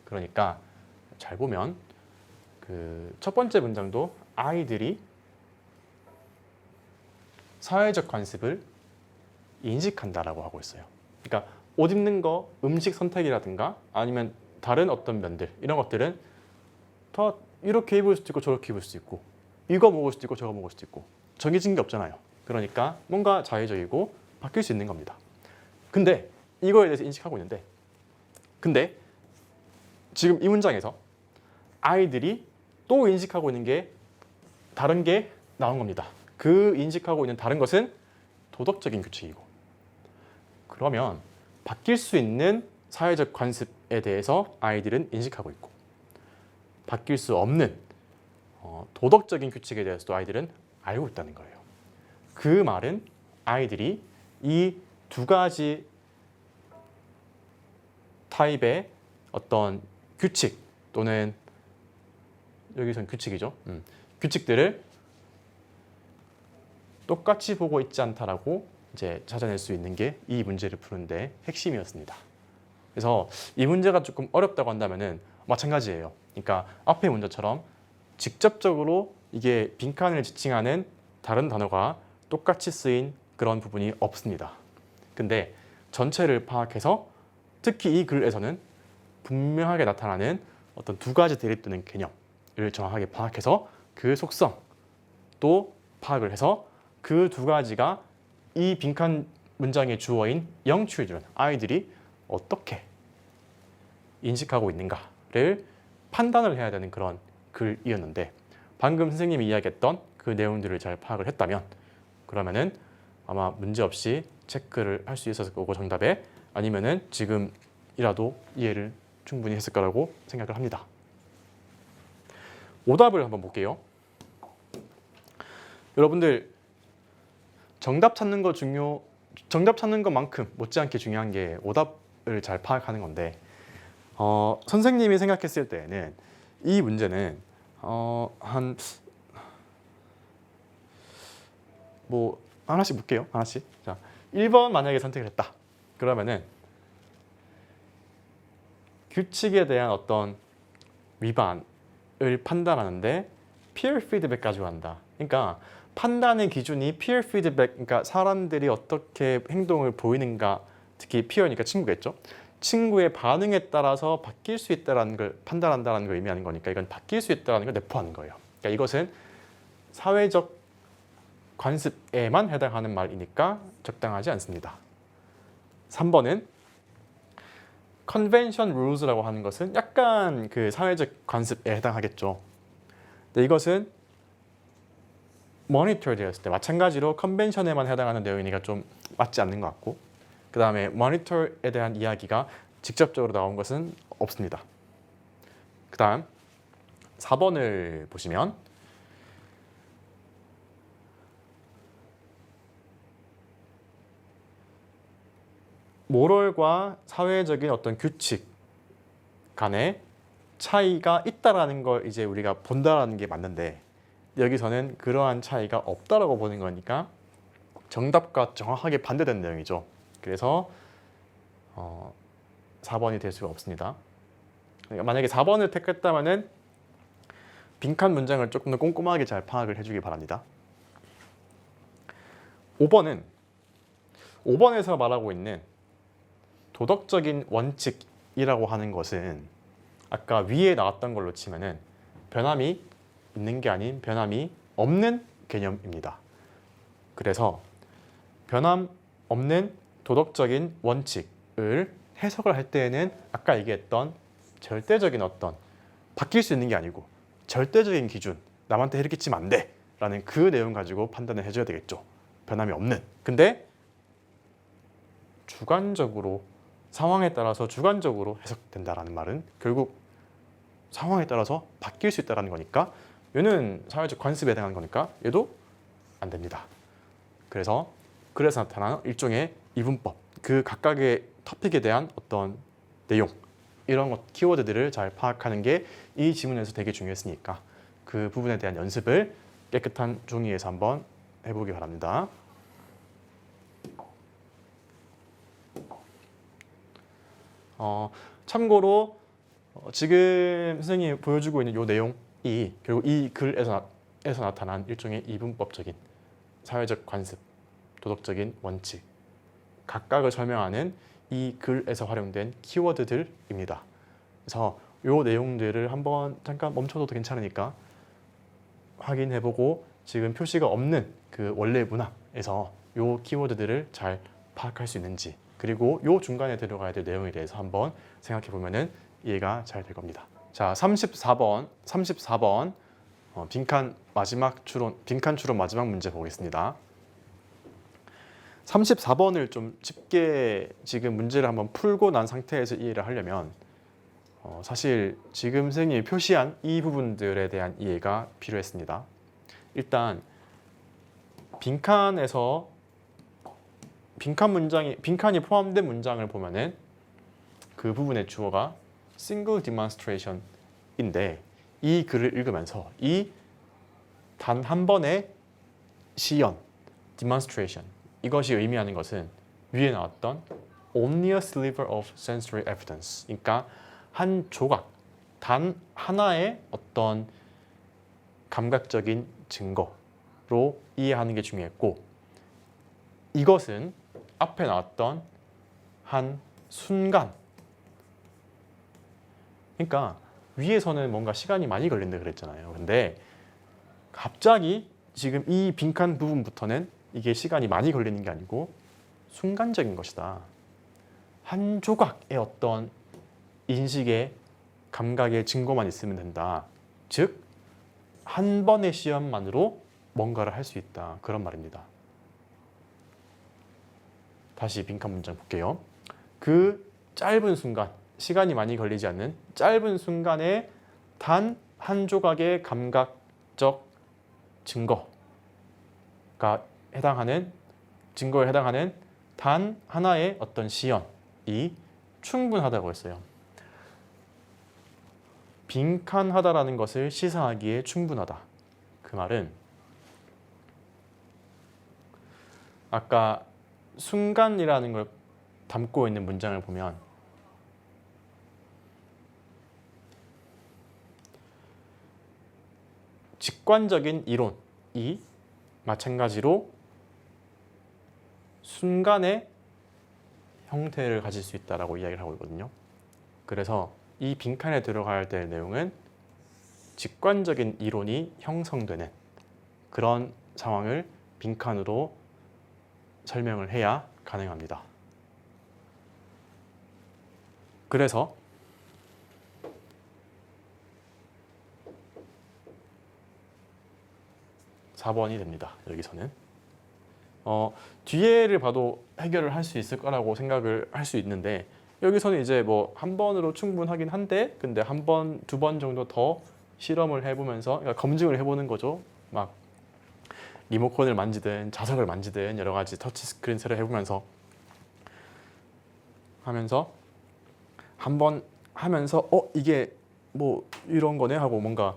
그러니까 잘 보면 그 첫 번째 문장도 아이들이 사회적 관습을 인식한다라고 하고 있어요. 그러니까 옷 입는 거, 음식 선택이라든가 아니면 다른 어떤 면들 이런 것들은 다 이렇게 입을 수도 있고 저렇게 입을 수도 있고 이거 먹을 수도 있고 저거 먹을 수도 있고 정해진 게 없잖아요. 그러니까 뭔가 자의적이고 바뀔 수 있는 겁니다. 근데 이거에 대해서 인식하고 있는데 근데 지금 이 문장에서 아이들이 또 인식하고 있는 게 다른 게 나온 겁니다. 그 인식하고 있는 다른 것은 도덕적인 규칙이고 그러면 바뀔 수 있는 사회적 관습에 대해서 아이들은 인식하고 있고 바뀔 수 없는 도덕적인 규칙에 대해서도 아이들은 알고 있다는 거예요. 그 말은 아이들이 이 두 가지 타입의 어떤 규칙 또는 여기선 규칙이죠. 규칙들을 똑같이 보고 있지 않다라고 이제 찾아낼 수 있는 게 이 문제를 푸는데 핵심이었습니다. 그래서 이 문제가 조금 어렵다고 한다면은 마찬가지예요. 그러니까 앞의 문제처럼 직접적으로 이게 빈칸을 지칭하는 다른 단어가 똑같이 쓰인 그런 부분이 없습니다. 근데 전체를 파악해서 특히 이 글에서는 분명하게 나타나는 어떤 두 가지 대립되는 개념을 정확하게 파악해서 그 속성 또 파악을 해서 그 두 가지가 이 빈칸 문장의 주어인 young children, 아이들이 어떻게 인식하고 있는가를 판단을 해야 되는 그런 글이었는데 방금 선생님이 이야기했던 그 내용들을 잘 파악을 했다면 그러면은 아마 문제없이 체크를 할 수 있었을 거고 정답에 아니면은 지금이라도 이해를 충분히 했을 거라고 생각을 합니다. 오답을 한번 볼게요. 여러분들 정답 찾는 것만큼 못지않게 중요한 게 오답을 잘 파악하는 건데 선생님이 생각했을 때에는 이 문제는 하나씩 볼게요. 하나씩. 자, 1번 만약에 선택을 했다. 그러면은 규칙에 대한 어떤 위반을 판단하는데 peer 피드백 가지고 한다. 그러니까 판단의 기준이 peer 피드백, 그러니까 사람들이 어떻게 행동을 보이는가, 특히 peer니까 친구겠죠. 친구의 반응에 따라서 바뀔 수 있다는 걸 판단한다는 걸 의미하는 거니까 이건 바뀔 수 있다는 걸 내포하는 거예요. 그러니까 이것은 사회적 관습에만 해당하는 말이니까 적당하지 않습니다. 3번은 convention rules라고 하는 것은 약간 그 사회적 관습에 해당하겠죠. 근데 이것은 monitor 되었을 때 마찬가지로 컨벤션에만 해당하는 내용이니까 좀 맞지 않는 것 같고, 그 다음에 monitor에 대한 이야기가 직접적으로 나온 것은 없습니다. 그 다음 4번을 보시면 모럴과 사회적인 어떤 규칙 간에 차이가 있다라는 걸 이제 우리가 본다라는 게 맞는데, 여기서는 그러한 차이가 없다라고 보는 거니까 정답과 정확하게 반대되는 내용이죠. 그래서 4번이 될 수가 없습니다. 그러니까 만약에 4번을 택했다면은 빈칸 문장을 조금 더 꼼꼼하게 잘 파악을 해주기 바랍니다. 5번에서 말하고 있는 도덕적인 원칙이라고 하는 것은 아까 위에 나왔던 걸로 치면은 변함이 있는 게 아닌 변함이 없는 개념입니다. 그래서 변함 없는 도덕적인 원칙을 해석을 할 때에는 아까 얘기했던 절대적인 어떤 바뀔 수 있는 게 아니고 절대적인 기준, 남한테 해를 끼치면 안 돼 라는 그 내용 가지고 판단을 해줘야 되겠죠. 변함이 없는. 근데 주관적으로, 상황에 따라서 주관적으로 해석된다라는 말은 결국 상황에 따라서 바뀔 수 있다는 거니까 얘는 사회적 관습에 해당하는 거니까 얘도 안 됩니다. 그래서 나타나는 일종의 이분법, 그 각각의 토픽에 대한 어떤 내용, 이런 것, 키워드들을 잘 파악하는 게 이 지문에서 되게 중요했으니까 그 부분에 대한 연습을 깨끗한 종이에서 한번 해보기 바랍니다. 참고로 지금 선생님이 보여주고 있는 이 내용이 결국 이 글에서 나타난 일종의 이분법적인 사회적 관습, 도덕적인 원칙, 각각을 설명하는 이 글에서 활용된 키워드들입니다. 그래서 이 내용들을 한번 잠깐 멈춰도 괜찮으니까 확인해보고 지금 표시가 없는 그 원래 문항에서 이 키워드들을 잘 파악할 수 있는지, 그리고 이 중간에 들어가야 될 내용에 대해서 한번 생각해 보면은 이해가 잘 될 겁니다. 자, 34번 빈칸 추론 마지막 문제 보겠습니다. 34번을 좀 쉽게 지금 문제를 한번 풀고 난 상태에서 이해를 하려면 사실 지금 선생님이 표시한 이 부분들에 대한 이해가 필요했습니다. 일단 빈칸이 포함된 문장을 보면은 그 부분의 주어가 single demonstration인데, 이 글을 읽으면서 이 단 한 번의 시연 demonstration, 이것이 의미하는 것은 위에 나왔던 only a sliver of sensory evidence, 그러니까 한 조각, 단 하나의 어떤 감각적인 증거로 이해하는 게 중요했고, 이것은 앞에 나왔던 한 순간, 그러니까 위에서는 뭔가 시간이 많이 걸린다 그랬잖아요. 근데 갑자기 지금 이 빈칸 부분부터는 이게 시간이 많이 걸리는 게 아니고 순간적인 것이다. 한 조각의 어떤 인식의 감각의 증거만 있으면 된다. 즉, 한 번의 시험만으로 뭔가를 할 수 있다. 그런 말입니다. 다시 빈칸 문장 볼게요. 그 짧은 순간, 시간이 많이 걸리지 않는 짧은 순간에 단 한 조각의 감각적 증거에 해당하는 단 하나의 어떤 시연이 충분하다고 했어요. 빈칸하다라는 것을 시사하기에 충분하다. 그 말은 아까 순간이라는 걸 담고 있는 문장을 보면 직관적인 이론이 마찬가지로 순간의 형태를 가질 수 있다라고 이야기를 하고 있거든요. 그래서 이 빈칸에 들어가야 될 내용은 직관적인 이론이 형성되는 그런 상황을 빈칸으로 설명을 해야 가능합니다. 그래서 (4번이) 됩니다. 여기서는 뒤에를 봐도 해결을 할 수 있을 거라고 생각을 할 수 있는데 여기서는 이제 뭐 한 번으로 충분하긴 한데 근데 한 번, 두 번 정도 더 실험을 해보면서 그러니까 검증을 해보는 거죠. 막 리모컨을 만지든 자석을 만지든 여러 가지 터치 스크린 새로 해보면서 한 번 하면서 이게 뭐 이런 거네 하고 뭔가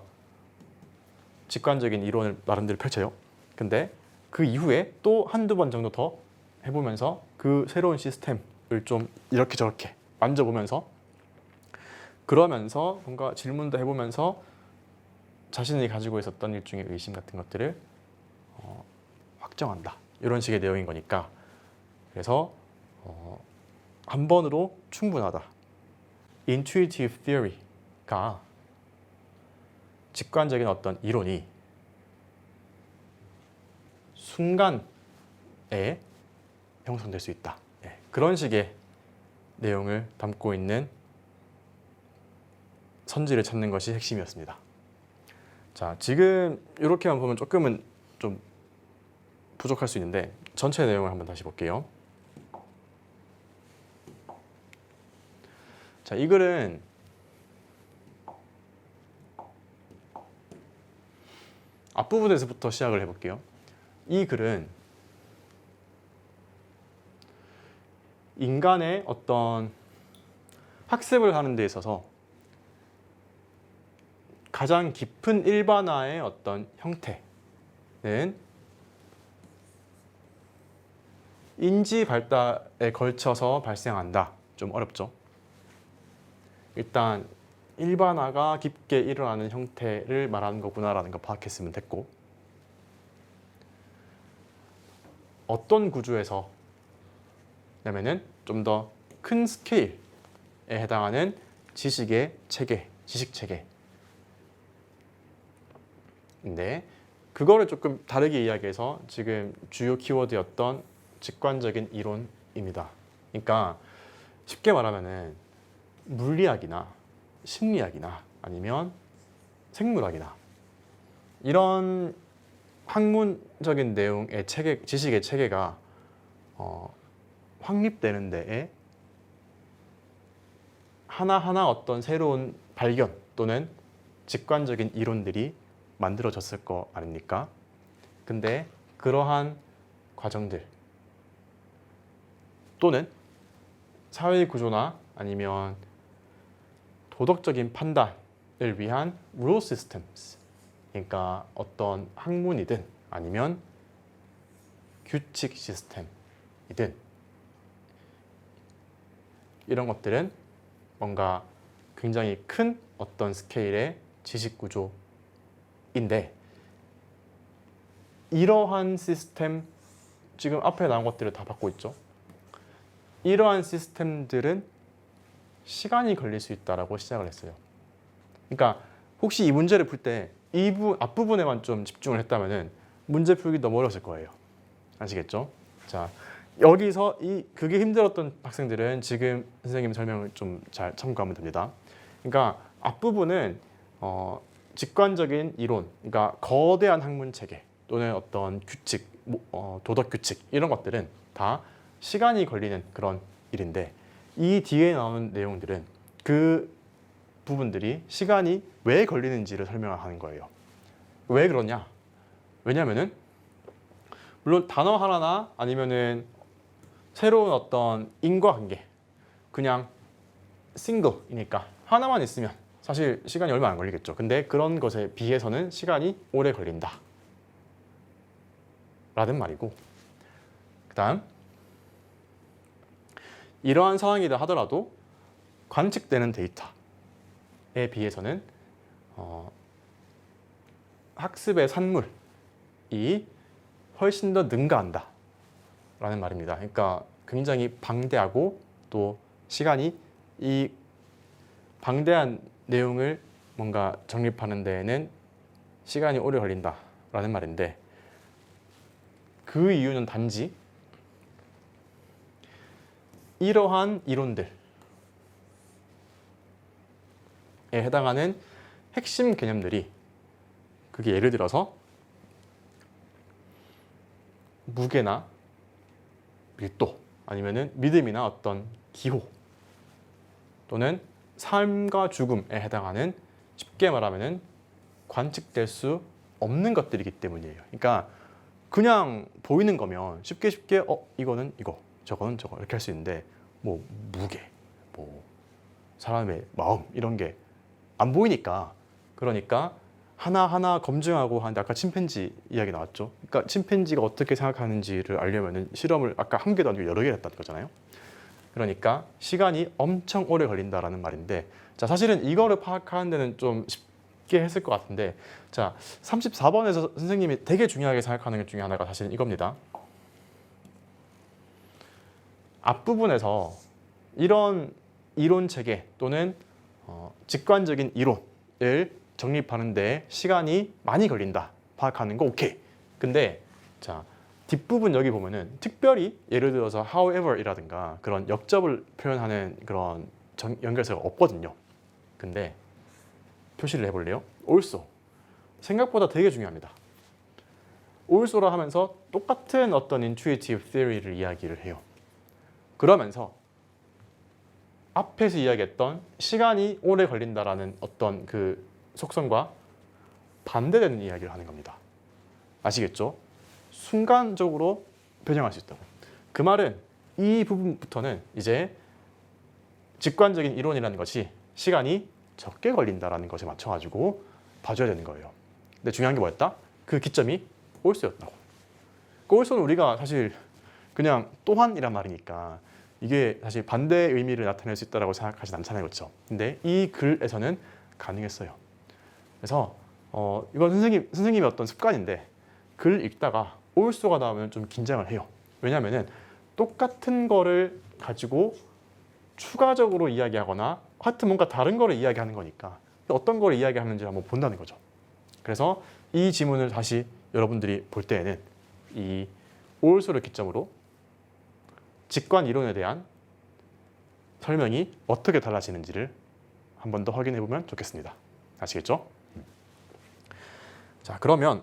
직관적인 이론을 나름대로 펼쳐요. 근데 그 이후에 또 한두 번 정도 더 해보면서 그 새로운 시스템을 좀 이렇게 저렇게 만져보면서 그러면서 뭔가 질문도 해보면서 자신이 가지고 있었던 일종의 의심 같은 것들을 확정한다. 이런 식의 내용인 거니까 그래서 한 번으로 충분하다. Intuitive theory가 직관적인 어떤 이론이 순간에 형성될 수 있다. 그런 식의 내용을 담고 있는 선지를 찾는 것이 핵심이었습니다. 자, 지금 이렇게만 보면 조금은 좀 부족할 수 있는데 전체 내용을 한번 다시 볼게요. 자, 이 글은 앞부분에서부터 시작을 해볼게요. 이 글은 인간의 어떤 학습을 하는 데 있어서 가장 깊은 일반화의 어떤 형태는 인지 발달에 걸쳐서 발생한다. 좀 어렵죠? 일단 일반화가 깊게 일어나는 형태를 말하는 거구나라는 거 파악했으면 됐고 어떤 구조에서 냐면은 좀 더 큰 스케일에 해당하는 지식의 체계, 지식 체계인데 그거를 조금 다르게 이야기해서 지금 주요 키워드였던 직관적인 이론입니다. 그러니까 쉽게 말하면은 물리학이나 심리학이나 아니면 생물학이나 이런 학문적인 내용의 체계, 지식의 체계가 확립되는 데에 하나하나 어떤 새로운 발견 또는 직관적인 이론들이 만들어졌을 거 아닙니까? 근데 그러한 과정들 또는 사회 구조나 아니면 도덕적인 판단을 위한 rule systems, 그러니까 어떤 학문이든 아니면 규칙 시스템이든 이런 것들은 뭔가 굉장히 큰 어떤 스케일의 지식 구조인데 이러한 시스템, 지금 앞에 나온 것들을 다 받고 있죠. 이러한 시스템들은 시간이 걸릴 수 있다라고 시작을 했어요. 그러니까 혹시 이 문제를 풀 때 이 앞부분에만 좀 집중을 했다면은 문제 풀기 너무 어려웠을 거예요. 아시겠죠? 자, 여기서 그게 힘들었던 학생들은 지금 선생님 설명을 좀 잘 참고하면 됩니다. 그러니까 앞부분은 직관적인 이론, 그러니까 거대한 학문 체계 또는 어떤 규칙, 도덕 규칙 이런 것들은 다 시간이 걸리는 그런 일인데 이 뒤에 나오는 내용들은 그 부분들이 시간이 왜 걸리는지를 설명하는 거예요. 왜 그러냐? 왜냐면은 물론 단어 하나나 아니면은 새로운 어떤 인과관계, 그냥 싱글이니까 하나만 있으면 사실 시간이 얼마 안 걸리겠죠. 근데 그런 것에 비해서는 시간이 오래 걸린다 라는 말이고, 그 다음 이러한 상황이라 하더라도 관측되는 데이터에 비해서는 학습의 산물이 훨씬 더 능가한다 라는 말입니다. 그러니까 굉장히 방대하고 또 시간이 이 방대한 내용을 뭔가 정립하는 데에는 시간이 오래 걸린다 라는 말인데, 그 이유는 단지 이러한 이론들에 해당하는 핵심 개념들이, 그게 예를 들어서 무게나 밀도, 아니면은 믿음이나 어떤 기호, 또는 삶과 죽음에 해당하는, 쉽게 말하면은 관측될 수 없는 것들이기 때문이에요. 그러니까 그냥 보이는 거면 쉽게 이거는 이거, 저거는 저거 이렇게 할 수 있는데, 뭐 무게, 뭐 사람의 마음 이런 게 안 보이니까, 그러니까 하나하나 검증하고 하는데, 아까 침팬지 이야기 나왔죠. 그러니까 침팬지가 어떻게 생각하는지를 알려면은 실험을 아까 한 개도 아니고 여러 개를 했다는 거잖아요. 그러니까 시간이 엄청 오래 걸린다라는 말인데, 자, 사실은 이거를 파악하는 데는 좀 쉽게 했을 것 같은데, 자, 34번에서 선생님이 되게 중요하게 생각하는 것 중에 하나가 사실은 이겁니다. 앞부분에서 이런 이론 체계 또는 직관적인 이론을 정립하는 데 시간이 많이 걸린다 파악하는 거 오케이. 근데 자, 뒷부분 여기 보면은 특별히 예를 들어서 however 이라든가 그런 역접을 표현하는 그런 연결사가 없거든요. 근데 표시를 해볼래요? also. 생각보다 되게 중요합니다. also라 하면서 똑같은 어떤 intuitive theory를 이야기를 해요. 그러면서 앞에서 이야기했던 시간이 오래 걸린다라는 어떤 그 속성과 반대되는 이야기를 하는 겁니다. 아시겠죠? 순간적으로 변형할 수 있다고. 그 말은 이 부분부터는 이제 직관적인 이론이라는 것이 시간이 적게 걸린다라는 것에 맞춰가지고 봐줘야 되는 거예요. 근데 중요한 게 뭐였다? 그 기점이 also였다고. 그 also는 우리가 사실 그냥 또한이란 말이니까 이게 사실 반대의 의미를 나타낼 수 있다고 생각하진 않잖아요, 그렇죠? 근데 이 글에서는 가능했어요. 그래서 이건 선생님의 어떤 습관인데, 글 읽다가 also가 나오면 좀 긴장을 해요. 왜냐하면은 똑같은 거를 가지고 추가적으로 이야기하거나 하여튼 뭔가 다른 거를 이야기하는 거니까 어떤 걸 이야기하는지 한번 본다는 거죠. 그래서 이 지문을 다시 여러분들이 볼 때에는 이 also를 기점으로 직관 이론에 대한 설명이 어떻게 달라지는지를 한 번 더 확인해 보면 좋겠습니다. 아시겠죠? 자, 그러면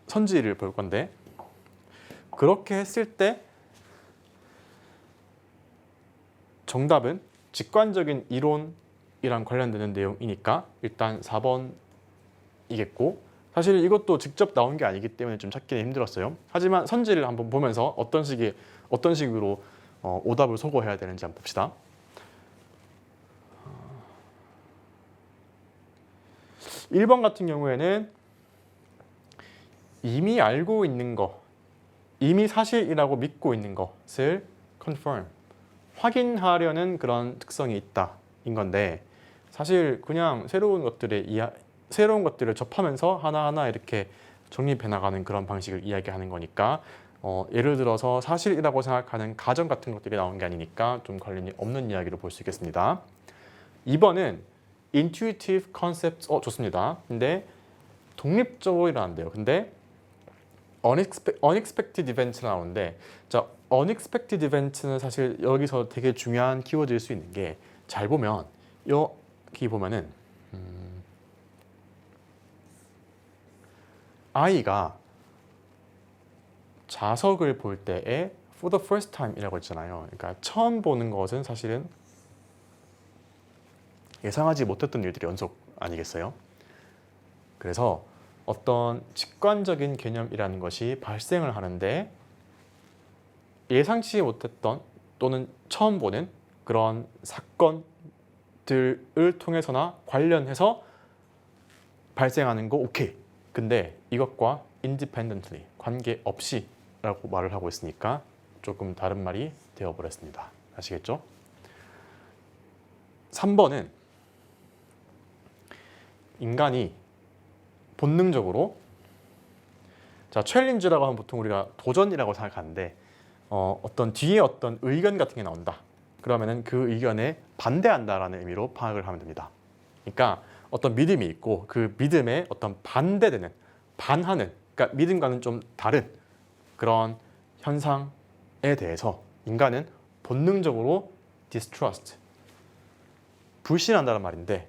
선지를 볼 건데, 그렇게 했을 때 정답은 직관적인 이론이랑 관련되는 내용이니까 일단 4번이겠고, 사실 이것도 직접 나온 게 아니기 때문에 좀 찾기는 힘들었어요. 하지만 선지를 한번 보면서 어떤 식으로 오답을 소거해야 되는지 한번 봅시다. 1번 같은 경우에는 이미 알고 있는 거, 이미 사실이라고 믿고 있는 것을 confirm, 확인하려는 그런 특성이 있다인 건데, 사실 그냥 새로운 것들을 접하면서 하나하나 이렇게 정립해 나가는 그런 방식을 이야기하는 거니까, 예를 들어서 사실이라고 생각하는 가정 같은 것들이 나온 게 아니니까 좀 관련이 없는 이야기로 볼 수 있겠습니다. 2번은 intuitive concepts, 좋습니다. 근데 독립적으로 일어난대요. 근데 unexpected event가 나오는데, 자, unexpected event는 사실 여기서 되게 중요한 키워드일 수 있는 게, 잘 보면 여기 보면은 아이가 자석을 볼 때에 for the first time이라고 했잖아요. 그러니까 처음 보는 것은 사실은 예상하지 못했던 일들이 연속 아니겠어요? 그래서 어떤 직관적인 개념이라는 것이 발생을 하는데, 예상치 못했던 또는 처음 보는 그런 사건 것들을 통해서나 관련해서 발생하는 거 오케이. 근데 이것과 independently, 관계없이 라고 말을 하고 있으니까 조금 다른 말이 되어버렸습니다. 아시겠죠? 3번은 인간이 본능적으로, 자, 챌린지라고 하면 보통 우리가 도전이라고 생각하는데 어떤 뒤에 어떤 의견 같은 게 나온다. 그러면은 그 의견에 반대한다라는 의미로 파악을 하면 됩니다. 그러니까 어떤 믿음이 있고 그 믿음에 어떤 반대되는, 반하는, 그러니까 믿음과는 좀 다른 그런 현상에 대해서 인간은 본능적으로 distrust, 불신한다는 말인데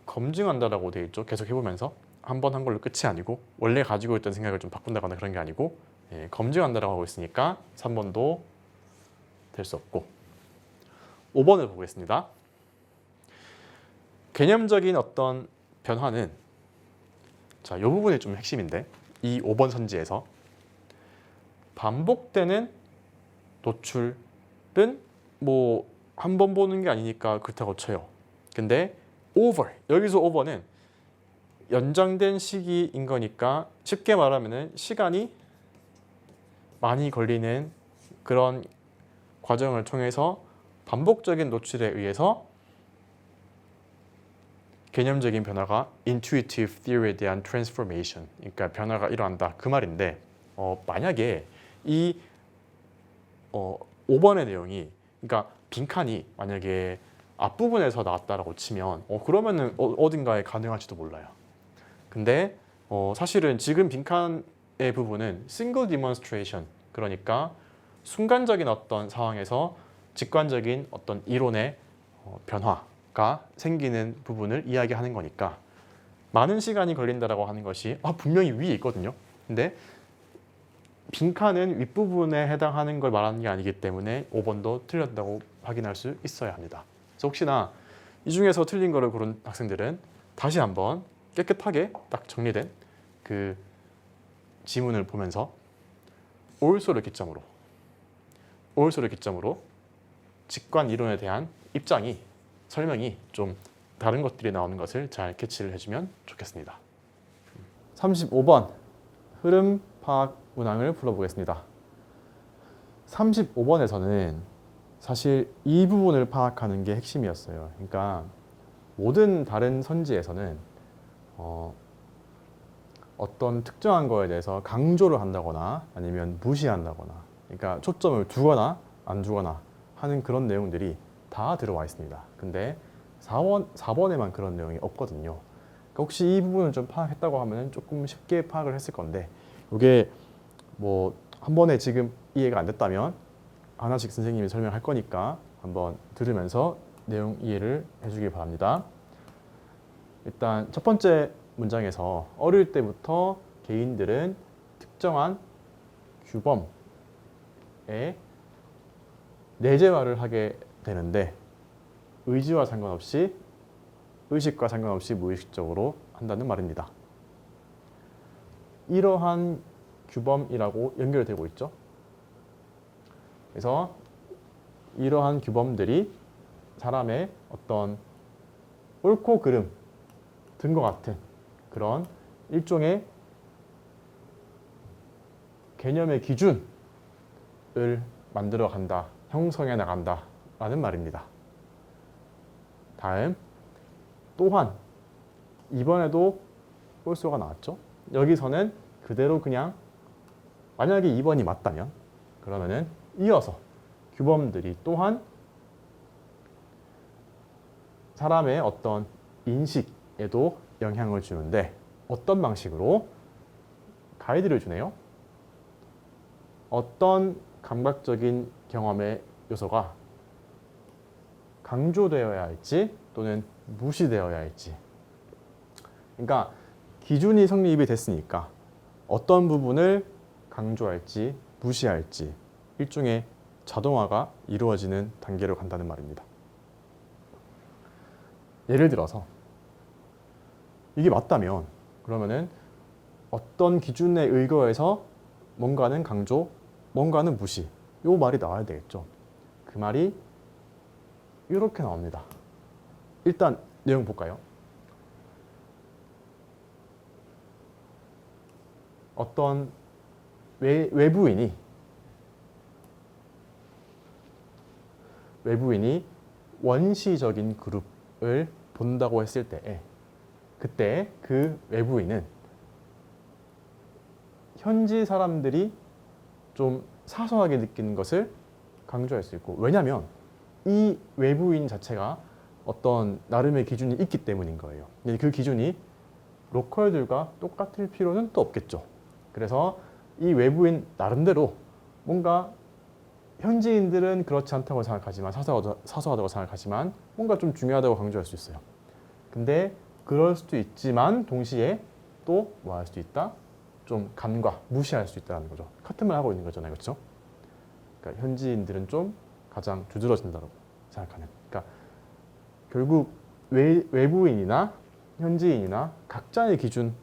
검증한다라고 되어 있죠. 계속 해보면서 한 번 한 걸로 끝이 아니고 원래 가지고 있던 생각을 좀 바꾼다거나 그런 게 아니고 검증한다라고 하고 있으니까 3번도 될 수 없고 5번을 보겠습니다. 개념적인 어떤 변화는, 자, 이 부분이 좀 핵심인데 이 5번 선지에서 반복되는 노출은 뭐 한 번 보는 게 아니니까 그렇다고 쳐요. 근데 over, 여기서 over는 연장된 시기인 거니까 쉽게 말하면은 시간이 많이 걸리는 그런 과정을 통해서 반복적인 노출에 의해서 개념적인 변화가 intuitive theory에 대한 transformation, 그러니까 변화가 일어난다 그 말인데 만약에 이 5번의 내용이, 그러니까 빈칸이 만약에 앞부분에서 나왔다라고 치면 그러면은 어딘가에 가능할지도 몰라요. 근데 사실은 지금 빈칸의 부분은 single demonstration, 그러니까 순간적인 어떤 상황에서 직관적인 어떤 이론의 변화가 생기는 부분을 이야기하는 거니까 많은 시간이 걸린다라고 하는 것이 분명히 위에 있거든요. 근데 빈칸은 윗부분에 해당하는 걸 말하는 게 아니기 때문에 5번도 틀렸다고 확인할 수 있어야 합니다. 그래서 혹시나 이 중에서 틀린 거를 고른 학생들은 다시 한번 깨끗하게 딱 정리된 그 지문을 보면서 also를 기점으로 직관 이론에 대한 입장이, 설명이 좀 다른 것들이 나오는 것을 잘 캐치를 해주면 좋겠습니다. 35번 흐름 파악 문항을 풀어보겠습니다. 35번에서는 사실 이 부분을 파악하는 게 핵심이었어요. 그러니까 모든 다른 선지에서는 어떤 특정한 거에 대해서 강조를 한다거나 아니면 무시한다거나, 그러니까 초점을 두거나 안 두거나 하는 그런 내용들이 다 들어와 있습니다. 근데 4번에만 그런 내용이 없거든요. 그러니까 혹시 이 부분을 좀 파악했다고 하면 조금 쉽게 파악을 했을 건데, 이게 뭐 한 번에 지금 이해가 안 됐다면 하나씩 선생님이 설명할 거니까 한번 들으면서 내용 이해를 해주길 바랍니다. 일단 첫 번째 문장에서 어릴 때부터 개인들은 특정한 규범에 내재화를 하게 되는데 의지와 상관없이, 의식과 상관없이 무의식적으로 한다는 말입니다. 이러한 규범이라고 연결되고 있죠. 그래서 이러한 규범들이 사람의 어떤 옳고 그름 등과 같은 그런 일종의 개념의 기준을 만들어 간다, 형성해 나간다 라는 말입니다. 다음, 또한 이번에도 홀수가 나왔죠. 여기서는 그대로 그냥 만약에 2번이 맞다면 그러면은 이어서 규범들이 또한 사람의 어떤 인식에도 영향을 주는데 어떤 방식으로 가이드를 주네요. 어떤 감각적인 경험의 요소가 강조되어야 할지 또는 무시되어야 할지. 그러니까 기준이 성립이 됐으니까 어떤 부분을 강조할지 무시할지 일종의 자동화가 이루어지는 단계로 간다는 말입니다. 예를 들어서 이게 맞다면 그러면은 어떤 기준에 의거해서 뭔가는 강조, 뭔가는 무시, 요 말이 나와야 되겠죠. 그 말이 이렇게 나옵니다. 일단 내용 볼까요? 어떤 외부인이 원시적인 그룹을 본다고 했을 때에 그때 그 외부인은 현지 사람들이 좀 사소하게 느끼는 것을 강조할 수 있고, 왜냐하면 이 외부인 자체가 어떤 나름의 기준이 있기 때문인 거예요. 근데 그 기준이 로컬들과 똑같을 필요는 또 없겠죠. 그래서 이 외부인 나름대로 뭔가 현지인들은 그렇지 않다고 생각하지만, 사소하다고 생각하지만 뭔가 좀 중요하다고 강조할 수 있어요. 근데 그럴 수도 있지만 동시에 또 뭐 할 수도 있다? 좀 무시할 수 있다는 거죠. 같은 말 하고 있는 거잖아요. 그렇죠? 그러니까 현지인들은 좀 가장 두드러진다고 생각하는. 그러니까 결국 외부인이나 현지인이나 각자의 기준이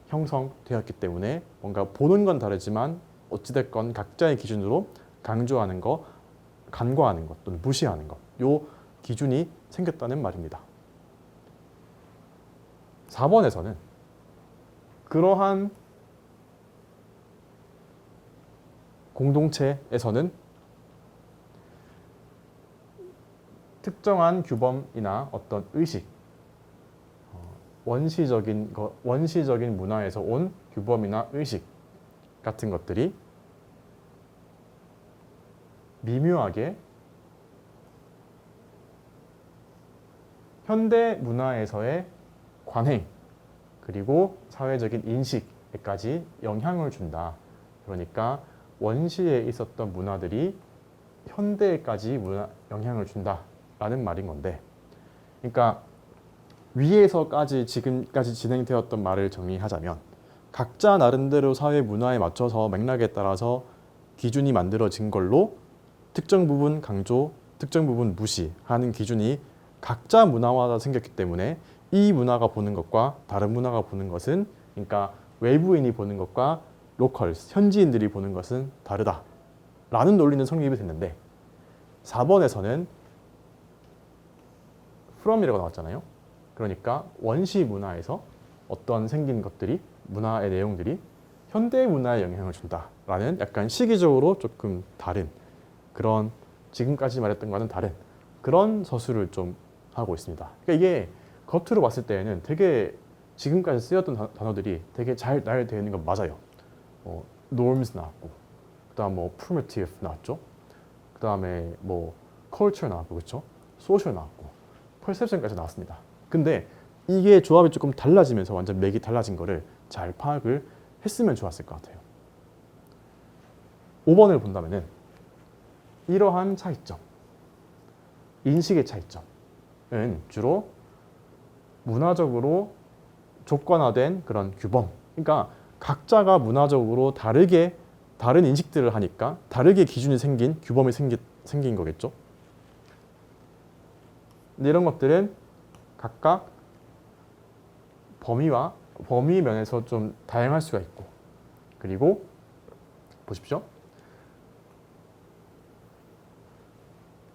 형성되었기 때문에 뭔가 보는 건 다르지만 어찌됐건 각자의 기준으로 강조하는 것, 간과하는 것 또는 무시하는 것, 요 기준이 생겼다는 말입니다. 4번에서는 그러한 공동체에서는 특정한 규범이나 어떤 의식, 원시적인 문화에서 온 규범이나 의식 같은 것들이 미묘하게 현대 문화에서의 관행 그리고 사회적인 인식에까지 영향을 준다. 그러니까 원시에 있었던 문화들이 현대에까지 영향을 준다라는 말인 건데, 그러니까 위에서까지 지금까지 진행되었던 말을 정리하자면 각자 나름대로 사회 문화에 맞춰서 맥락에 따라서 기준이 만들어진 걸로 특정 부분 강조, 특정 부분 무시하는 기준이 각자 문화마다 생겼기 때문에 이 문화가 보는 것과 다른 문화가 보는 것은, 그러니까 외부인이 보는 것과 현지인들이 보는 것은 다르다라는 논리는 성립이 됐는데, 4번에서는 from이라고 나왔잖아요. 그러니까 원시 문화에서 어떤 생긴 것들이, 문화의 내용들이 현대 문화에 영향을 준다라는 약간 시기적으로 조금 다른 그런, 지금까지 말했던 것과는 다른 그런 서술을 좀 하고 있습니다. 그러니까 이게 겉으로 봤을 때에는 되게 지금까지 쓰였던 단어들이 되게 잘 나열되어 있는 건 맞아요. norms 나왔고, 그다음 뭐 primitive 나왔죠. 그다음에 뭐 culture 나왔고, 그렇죠? social 나왔고, perception까지 나왔습니다. 근데 이게 조합이 조금 달라지면서 완전 맥이 달라진 거를 잘 파악을 했으면 좋았을 것 같아요. 5번을 본다면은 이러한 차이점, 인식의 차이점은 주로 문화적으로 조건화된 그런 규범, 그러니까 각자가 문화적으로 다른 인식들을 하니까 다르게 기준이 생긴 규범이 생긴 거겠죠. 근데 이런 것들은 각각 범위 면에서 좀 다양할 수가 있고, 그리고 보십시오.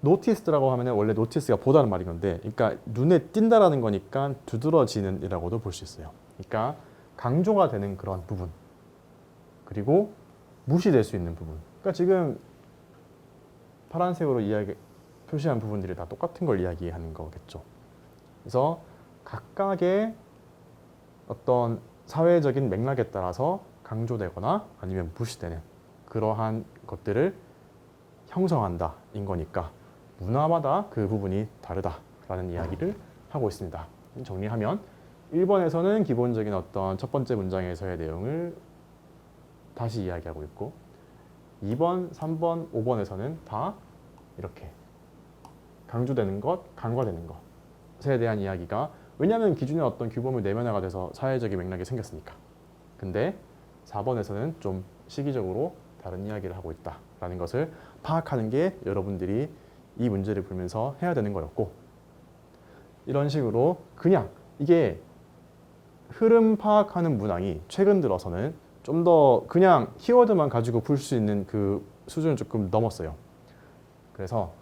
노티스라고 하면 원래 노티스가 보다는 말인 건데, 그러니까 눈에 띈다라는 거니까 두드러지는 이라고도 볼 수 있어요. 그러니까 강조가 되는 그런 부분, 그리고 무시될 수 있는 부분. 그러니까 지금 파란색으로 표시한 부분들이 다 똑같은 걸 이야기하는 거겠죠. 그래서 각각의 어떤 사회적인 맥락에 따라서 강조되거나 아니면 무시되는 그러한 것들을 형성한다인 거니까 문화마다 그 부분이 다르다라는 이야기를 하고 있습니다. 정리하면 1번에서는 기본적인 어떤 첫 번째 문장에서의 내용을 다시 이야기하고 있고, 2번, 3번, 5번에서는 다 이렇게 강조되는 것, 간과되는 것에 대한 이야기가, 왜냐하면 기준에 어떤 규범을 내면화가 돼서 사회적인 맥락이 생겼으니까. 근데 4번에서는 좀 시기적으로 다른 이야기를 하고 있다라는 것을 파악하는 게 여러분들이 이 문제를 풀면서 해야 되는 거였고, 이런 식으로 그냥 이게 흐름 파악하는 문항이 최근 들어서는 좀 더 그냥 키워드만 가지고 풀 수 있는 그 수준을 조금 넘었어요. 그래서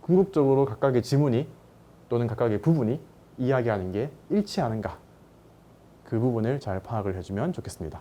궁극적으로 각각의 지문이 또는 각각의 부분이 이야기하는 게 일치하는가 그 부분을 잘 파악을 해주면 좋겠습니다.